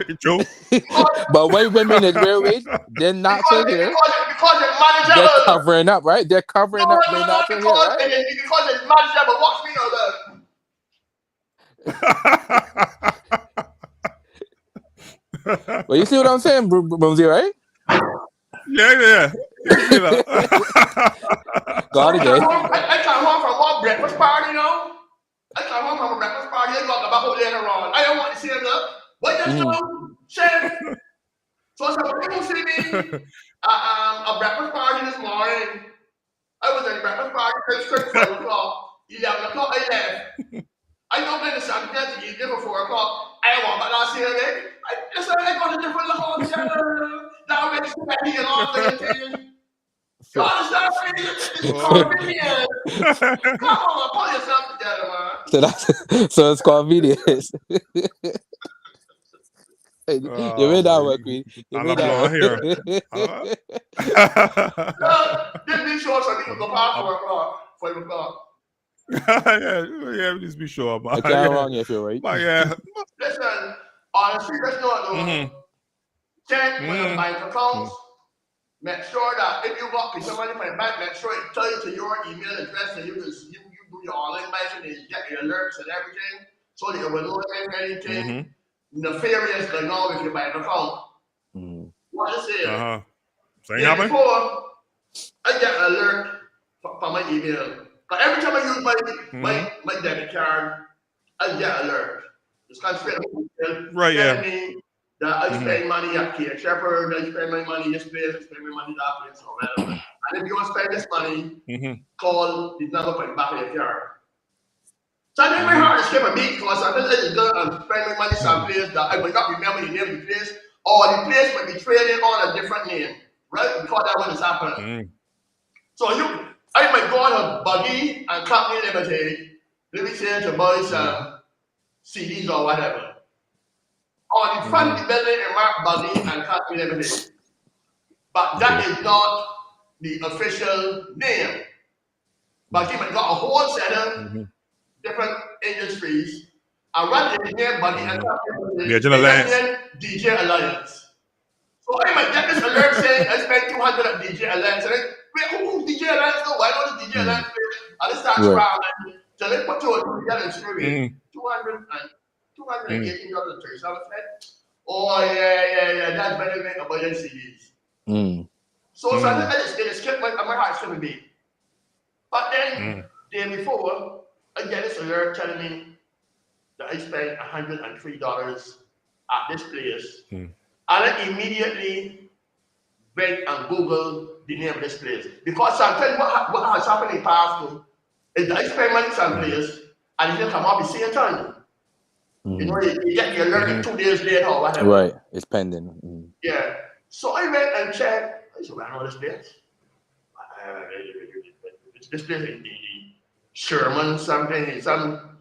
[SPEAKER 2] got True.
[SPEAKER 5] But white women is wearing wigs, they're natural here.
[SPEAKER 4] Because it's manageable.
[SPEAKER 5] They're covering up, right? They're covering up their natural hair, right?
[SPEAKER 4] Because it's manageable. Watch me now,
[SPEAKER 5] Well, you see what I'm saying, Brumsy, right?
[SPEAKER 2] Yeah.
[SPEAKER 5] God again.
[SPEAKER 4] I come home from one breakfast party, you know. I come home from a breakfast party. I got the back later on. I don't want to see him up. What you do, chef? So some people see me a breakfast party this morning. I was at a breakfast party till 12 o'clock. 11 o'clock I left. I don't play the Sunday to eat there for 4 o'clock. I want my last year again. I got a different look on the channel. Now I'm expecting and all the things. You understand convenient. Come on, pull yourself together, man.
[SPEAKER 5] So it's convenience. You made that work, Queen. You made that work.
[SPEAKER 2] Here.
[SPEAKER 4] Just be sure so people go past 4 o'clock, 5 o'clock.
[SPEAKER 2] yeah, just be sure.
[SPEAKER 5] I can't wrong if you're right.
[SPEAKER 2] But yeah.
[SPEAKER 4] Listen, on a serious note, though, check your bank accounts. Make sure that if you got some money from the bank, make sure it tells you to your email address and you do your online banking and get your alerts and everything, so that you will know if anything nefarious going on with your bank account. What is it?
[SPEAKER 2] Before,
[SPEAKER 4] I get an alert from my email. But every time I use my debit card, I get an alert. It's kind of straight telling me that I spend money at Kia Shepherd, I spend my money this place, I spend my money that place, or whatever. And if you want to spend this money, call the number for the back of your card. So I think my heart is skip a beat because I just let it go and spend my money someplace that I might not remember the name of the place, or the place might be trading on a different name, right? Because that one is happening. So I might go on a Buggy and Company Limited, let me say to buy some CDs or whatever. On the front of the building, it marked Buggy and Company Limited. But that is not the official name. Buggy might got a whole set of different industries. I run the name Buggy and Company Limited, DJ Alliance. So I might get this alert saying I spent 200 at DJ Alliance. And wait, who's DJ Alliance? No, why don't the DJ Alliance play? I just start scrolling. So they put 200 together and screw it. $218.37. Oh, yeah, that's better than a billion CDs. So I just kept my heart skipping beat. But then, day before, I get this alert telling me that I spent $103 at this place. And I immediately went and Googled the name of this place. Because I'm telling you what has happened in the past is that I spend money someplace and it just come up the same time. You know, you get the alert 2 days later or whatever.
[SPEAKER 5] Right, it's pending.
[SPEAKER 4] Yeah. So I went and checked. I said, well, I know this place. This place in the Sherman something, some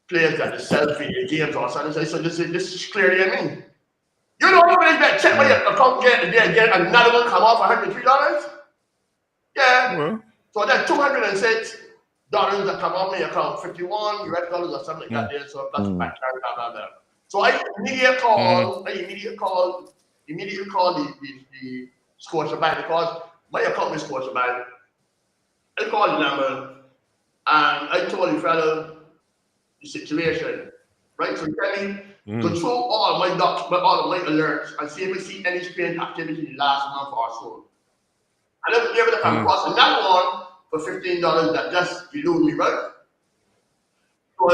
[SPEAKER 4] place that is selfie games or something. So this is clearly me. You know what I mean? That check my account get another one come off $103? Yeah. Well. So that's $206 that come off my account, $51 US or something like that there. So plus back blah blah blah. So I immediately called the Scotiabank because my account is Scotiabank. I called the number and I told the fellow the situation. Right? So he tell me go through all my alerts and see if we see any strange activity in the last month or so. And I was able to come across another one for $15 that just eluded me, right? So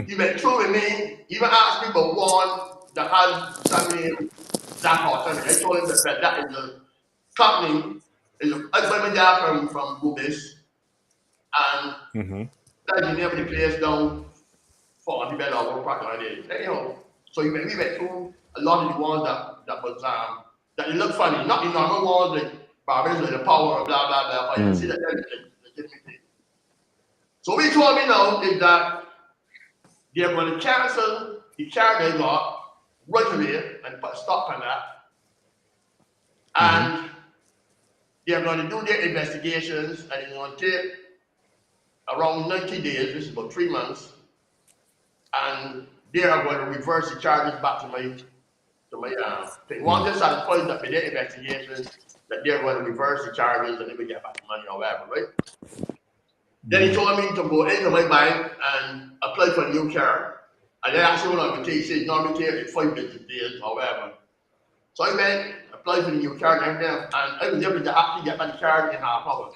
[SPEAKER 4] he went through with me, even asked me for one that had some name, Zach or something. I told him that is a company, I buy my dad from Bubis, and that's the name of the place down for the bed of Proctor did. Anyhow, so we went through a lot of the ones that was that look funny, not the normal ones like Barbados with the power of blah blah blah, but you see that legitimate. So we told me now is that they're going to cancel the charge they got right away and put a stop on that. And they're going to do their investigations and it's going to take around 90 days, this is about 3 months, and they are going to reverse the charges back to my thing. Once they're satisfied that with their investigations, that they're going to reverse the charges and they will get back the money or whatever, right? Then he told me to go into my bank and apply for a new card. And they actually want to take, say, normally take 5 business days or whatever. So I went, applied for the new card and everything, and I was able to actually get my card in half hour.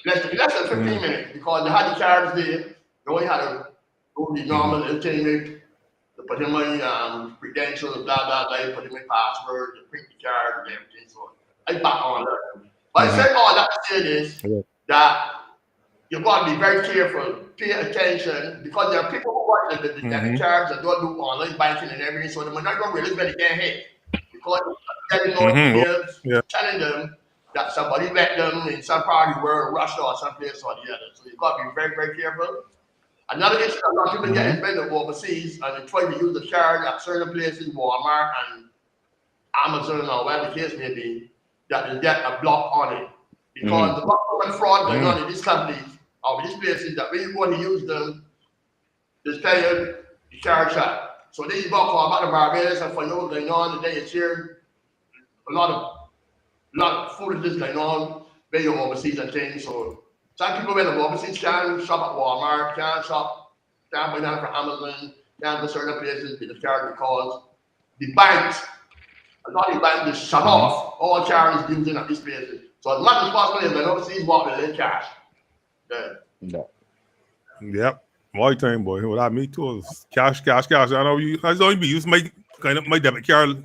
[SPEAKER 4] Less than 15 minutes, because they had the cards there. They only had to go the normal entertainment, to put in my credentials, blah, blah, blah, put in my password, to print the card and everything. So I back on that. But I said all that to say this, that you've got to be very careful, pay attention, because there are people who work the debit cards that don't do online banking and everything, so they might not go really better get hit. Because they're getting notifications telling them that somebody met them in some part of the world, Russia or someplace or the other. So you got to be very, very careful. Another issue a lot of people get is when they go overseas and they try to use the card at certain places, Walmart and Amazon or whatever the case may be, that they get a block on it. Because the government fraud going on in these companies or these places that when you go to use them, they tell you the card shot. So then you go for about the Barbados and for what's going on, and then you hear a lot of foolishness going on when you're overseas and things. So some people when they're overseas can't shop at Walmart, can't buy down from Amazon, can't go certain places with the card because the banks, a lot of the banks just shut off all cards using at these places. So as much as possible, if they're overseas, walk with in cash.
[SPEAKER 2] Yep. My time, boy. What I me too is cash. I know you. I don't be using my debit card.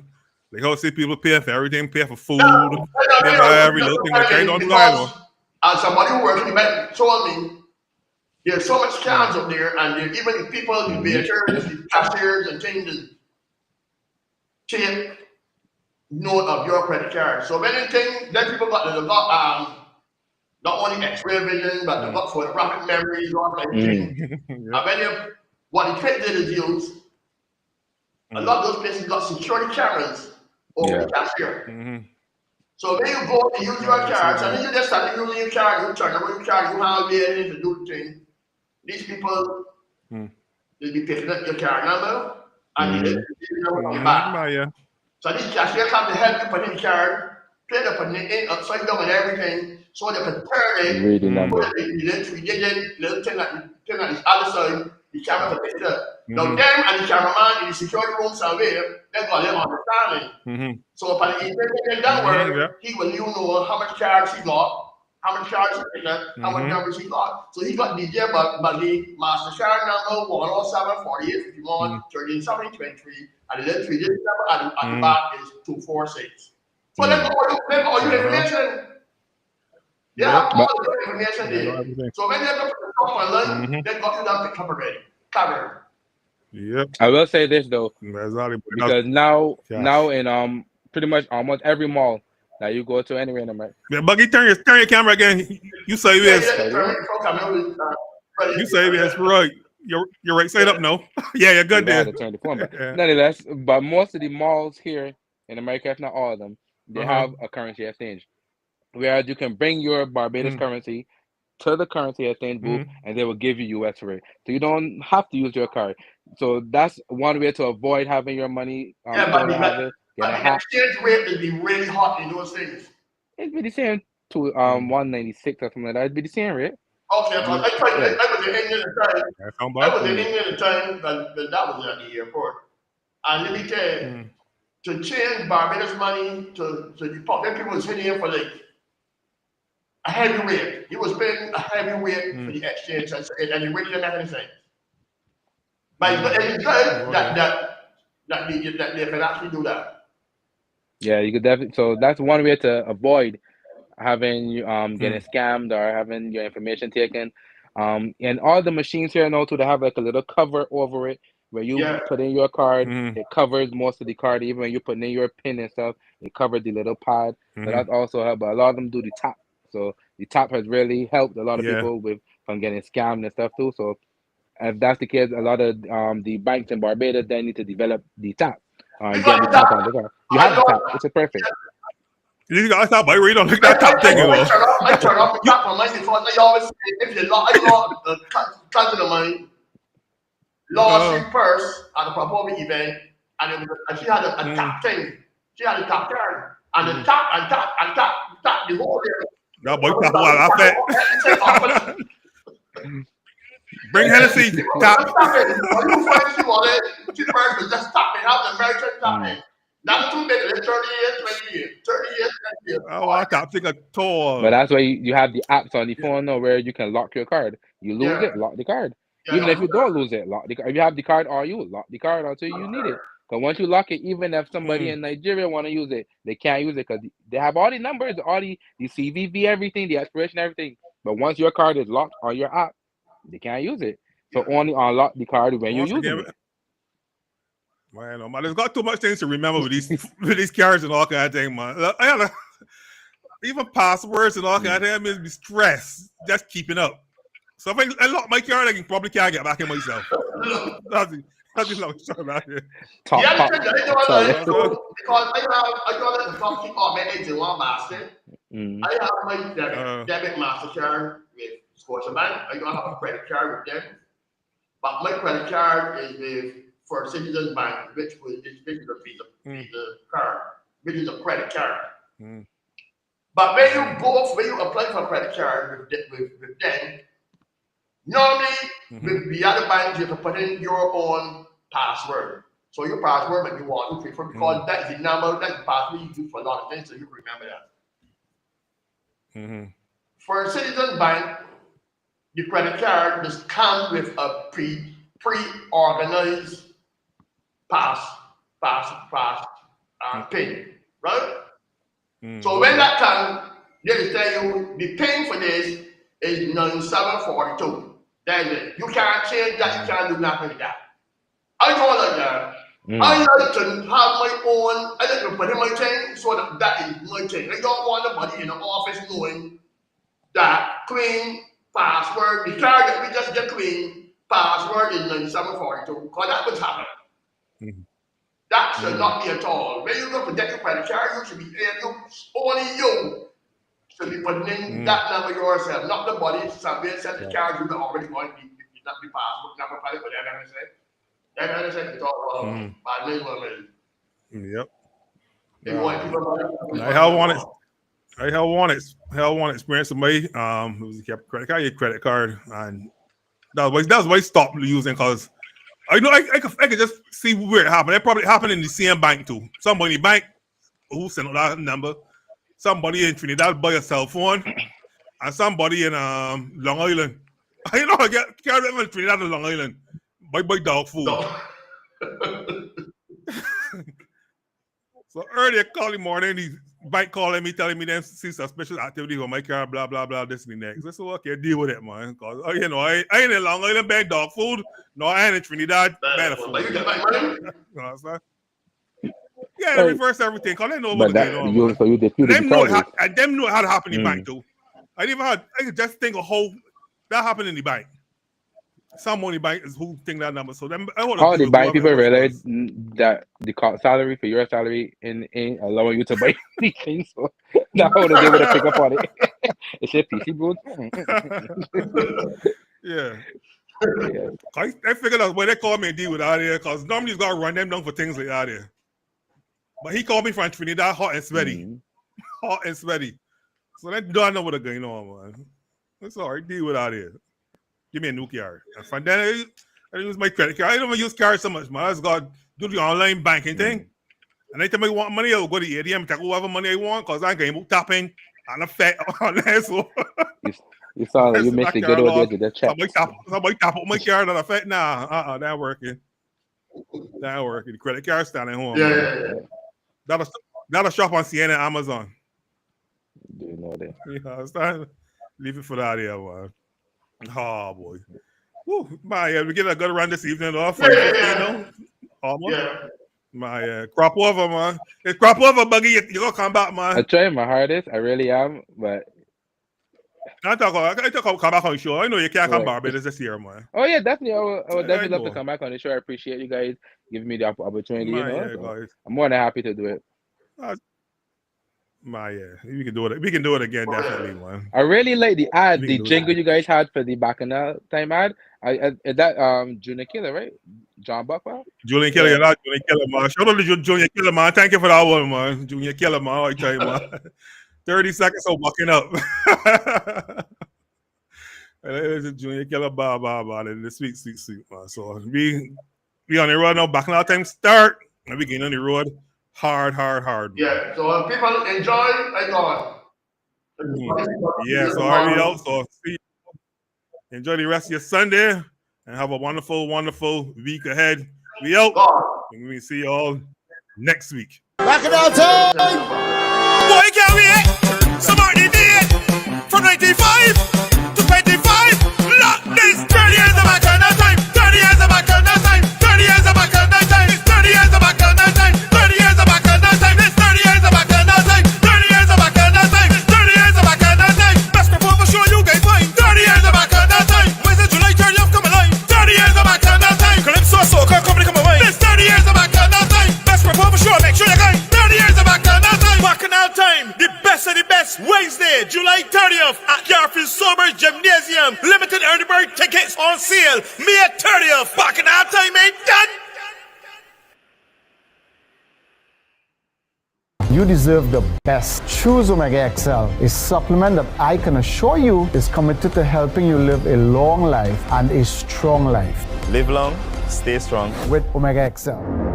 [SPEAKER 2] Like how say people pay for everything, pay for food, pay for every little thing. Like I don't do that anymore.
[SPEAKER 4] And somebody who works in the bank told me there's so much scams up there, and even the people, the waiters, the cashiers, and things, take note of your credit card. So many things, then people got not only X-ray vision, but they got photographic memories, all kind of things. And when what the credit is used, a lot of those places got security cameras over the cashier. So when you go to use your cards, and then you just start using your card, you turn over your card, you have the to do the thing. These people, they'll be picking up your card number, and they'll on your back. So these cashiers have to help you put in the card, play the put it in upside down and everything, so they can turn it, put it little thing at the other side, the camera can pick it up. Now them and the cameraman in the security room somewhere, they've got them understanding. So if an agent downward, he will know how much cards he got, how much cards he picked up, how much numbers he got. So he got DJ Buggy, Master Card number 107 48 51 13 70 23, and the little 3 digit number at the back is 246. So they've got all your information. They have all the information there. So when they go to the top online, they've got you down pick up already. Covered.
[SPEAKER 5] Yep. I will say this though, because now in pretty much almost every mall that you go to anywhere in America.
[SPEAKER 2] Yeah, Buggy, turn your camera again. You say yes. You say yes, right. You're right. Say it up, no. Yeah, you're good there.
[SPEAKER 5] Turn the phone back. Nonetheless, but most of the malls here in America, if not all of them, they have a currency exchange, where you can bring your Barbados currency to the currency exchange booth, and they will give you US rate. So you don't have to use your card. So that's one way to avoid having your money.
[SPEAKER 4] But the exchange rate will be really hot in those things.
[SPEAKER 5] It'd be the same to 196 or something like that. It'd be the same rate.
[SPEAKER 4] Okay, because I was in England at the time, but that was at the airport. And let me tell you, to change Barbados money to the then people was hitting him for like a heavy rate. He was paying a heavy rate for the exchange, and he really didn't have anything. But it's good that they can actually do that.
[SPEAKER 5] Yeah, you could definitely. So that's one way to avoid having getting scammed or having your information taken. And all the machines here now too, they have like a little cover over it where you put in your card. It covers most of the card. Even when you put in your PIN and stuff, it covers the little pad. So that's also help. But a lot of them do the tap. So the tap has really helped a lot of people from getting scammed and stuff too. So if that's the case, a lot of the banks in Barbados they need to develop the tap. Get the tap on the card. You have the tap. It's perfect.
[SPEAKER 2] You got to stop by read on that tap thing.
[SPEAKER 4] I turn off the tap on mine because they always say if you lost a cousin of mine lost his purse at a performing event, and she had a tap thing. She had a tap card, and the tap the whole area.
[SPEAKER 2] No, boy, tap I Bring Hennessy. Tap.
[SPEAKER 4] You find she wanted, she first was just tapping out the American tapping. Not too big, 30 years, 20 years, 30 years, 20 years.
[SPEAKER 2] Oh, I tap take a tour.
[SPEAKER 5] But that's why you have the apps on the phone now where you can lock your card. You lose it, lock the card. Even if you don't lose it, lock the card. If you have the card or you lock the card until you need it. Because once you lock it, even if somebody in Nigeria want to use it, they can't use it because they have all the numbers, all the CVV, everything, the expiration, everything. But once your card is locked on your app, they can't use it. So only unlock the card when you use it.
[SPEAKER 2] Man, there's got too much things to remember with these cards and all kind of thing, man. even passwords and all kind of thing, I mean, be stressed just keeping up. So if I lock my car, I can probably can't get back in myself. That's the long story about it.
[SPEAKER 4] Because I got the company on my agent one master. I have my debit MasterCard with Scotiabank. I don't have a credit card with them. But my credit card is with First Citizens Bank, which is a Visa card, which is a credit card. But when you apply for a credit card with them, normally with the other banks, you have to put in your own password. So your password might be 1, 2, 3, 4 because that is the number, that's the password you use for a lot of things, so you remember that. For Citizens Bank, the credit card just comes with a pre-organized pass pin, right? So when that comes, they will tell you the pin for this is 9742. That's it. You can't change that, you can't do nothing with that. I don't like that. I like to have my own, I like to put in my thing so that is my thing. I don't want nobody in the office knowing that clean password, the card that we just get clean, password is 9742, because that would happen. That should not be at all. When you go to get your credit card, you should be only you should be putting in that number yourself, not the body. Somebody said the card you already going to be not the password number, but they're going to say. They're going to say it's all wrong. By name or
[SPEAKER 2] Yep.
[SPEAKER 4] They want people
[SPEAKER 2] I want experience with me. It was a credit card, and that's why I stopped using because I know I could just see where it happened. It probably happened in the same bank too. Somebody in the bank who sent out that number, somebody in Trinidad buy a cell phone, and somebody in Long Island. I know I can't remember Trinidad and Long Island. Buy dog food. So earlier calling morning, the bank calling me, telling me them see suspicious activity on my car, blah blah blah, this and the next. I said, okay, deal with it, man. Cause I ain't in Long Island buying dog food. No, I ain't in Trinidad buying food.
[SPEAKER 4] You get my money?
[SPEAKER 2] You know what I'm saying? Yeah, they reverse everything. Cause they know what's going on.
[SPEAKER 5] So you
[SPEAKER 2] them know how to happen in the bank too. I could just think a whole that happened in the bank. Some money bank is who think that number. So them
[SPEAKER 5] how the bank people realize that the salary for your salary ain't allowing you to buy anything. So that's how they would pick up on it. It's a PC bro.
[SPEAKER 2] Yeah. I figured out when they call me and deal with out here because normally you gotta run them down for things like that here. But he called me from Trinidad, hot and sweaty. Hot and sweaty. So they don't know what's going on, man. It's alright, deal with out here. Give me a new card. And from then I use my credit card. I don't use cards so much, man. I just got do the online banking thing. And anytime I want money, I'll go to the ATM, take whatever money I want, because I'm going to tapping and affect on that. So
[SPEAKER 5] you saw that you make the good old days with the check.
[SPEAKER 2] Somebody tap up my card and affect. Nah, that working. That working. The credit card standing home.
[SPEAKER 4] Yeah.
[SPEAKER 2] That'll shop on CNN and Amazon.
[SPEAKER 5] Do you know that?
[SPEAKER 2] Yeah, leave it for that here, man. Oh boy. Woo, we get a good run this evening off. Almost. Yeah. My crop over, man. It's crop over, Buggy. You gonna come back, man.
[SPEAKER 5] I'm trying my hardest. I really am, but
[SPEAKER 2] I talk come back on the show. I know you can't come Barbados this year, man.
[SPEAKER 5] Oh yeah, definitely. I would definitely love to come back on the show. I appreciate you guys giving me the opportunity. So I'm more than happy to do it.
[SPEAKER 2] We can do it. We can do it again, definitely, man.
[SPEAKER 5] I really like the ad, the jingle you guys had for the Bacchanal time ad. Is that Junior Killer, right? John Buckford?
[SPEAKER 2] Julian Killer, Junior Killer, man. Shout out to Junior Killer, man. Thank you for that one, man. Junior Killer, man. I tell you, man. 30 seconds of bucking up. Junior Killer, blah, in the sweet, man. So we on the road now. Bacchanal time start, and we getting on the road. Hard.
[SPEAKER 4] Yeah, so people enjoy, I go
[SPEAKER 2] Yeah, so already out. So see you. Enjoy the rest of your Sunday and have a wonderful week ahead. We out. And we see you all next week.
[SPEAKER 1] Bacchanal time!
[SPEAKER 2] Boy, can't wait. Somebody did from 95 to 25. Lock this 30 years of Bacchanal time. 30 years of Bacchanal time. 30 years of Bacchanal time. 30 years of Bacchanal time. 30 years of Bacchanal time. 30 years of Bacchanal time. 30 years of Bacchanal time. For sure, make sure you're going. 30 years of Bacchanal time. Bacchanal time. The best of the best. Wednesday, July 30th at Garfield Sobers Gymnasium. Limited early bird tickets on sale. May 30th. Bacchanal time ain't done.
[SPEAKER 8] You deserve the best. Choose Omega XL, a supplement that I can assure you is committed to helping you live a long life and a strong life.
[SPEAKER 9] Live long, stay strong.
[SPEAKER 8] With Omega XL.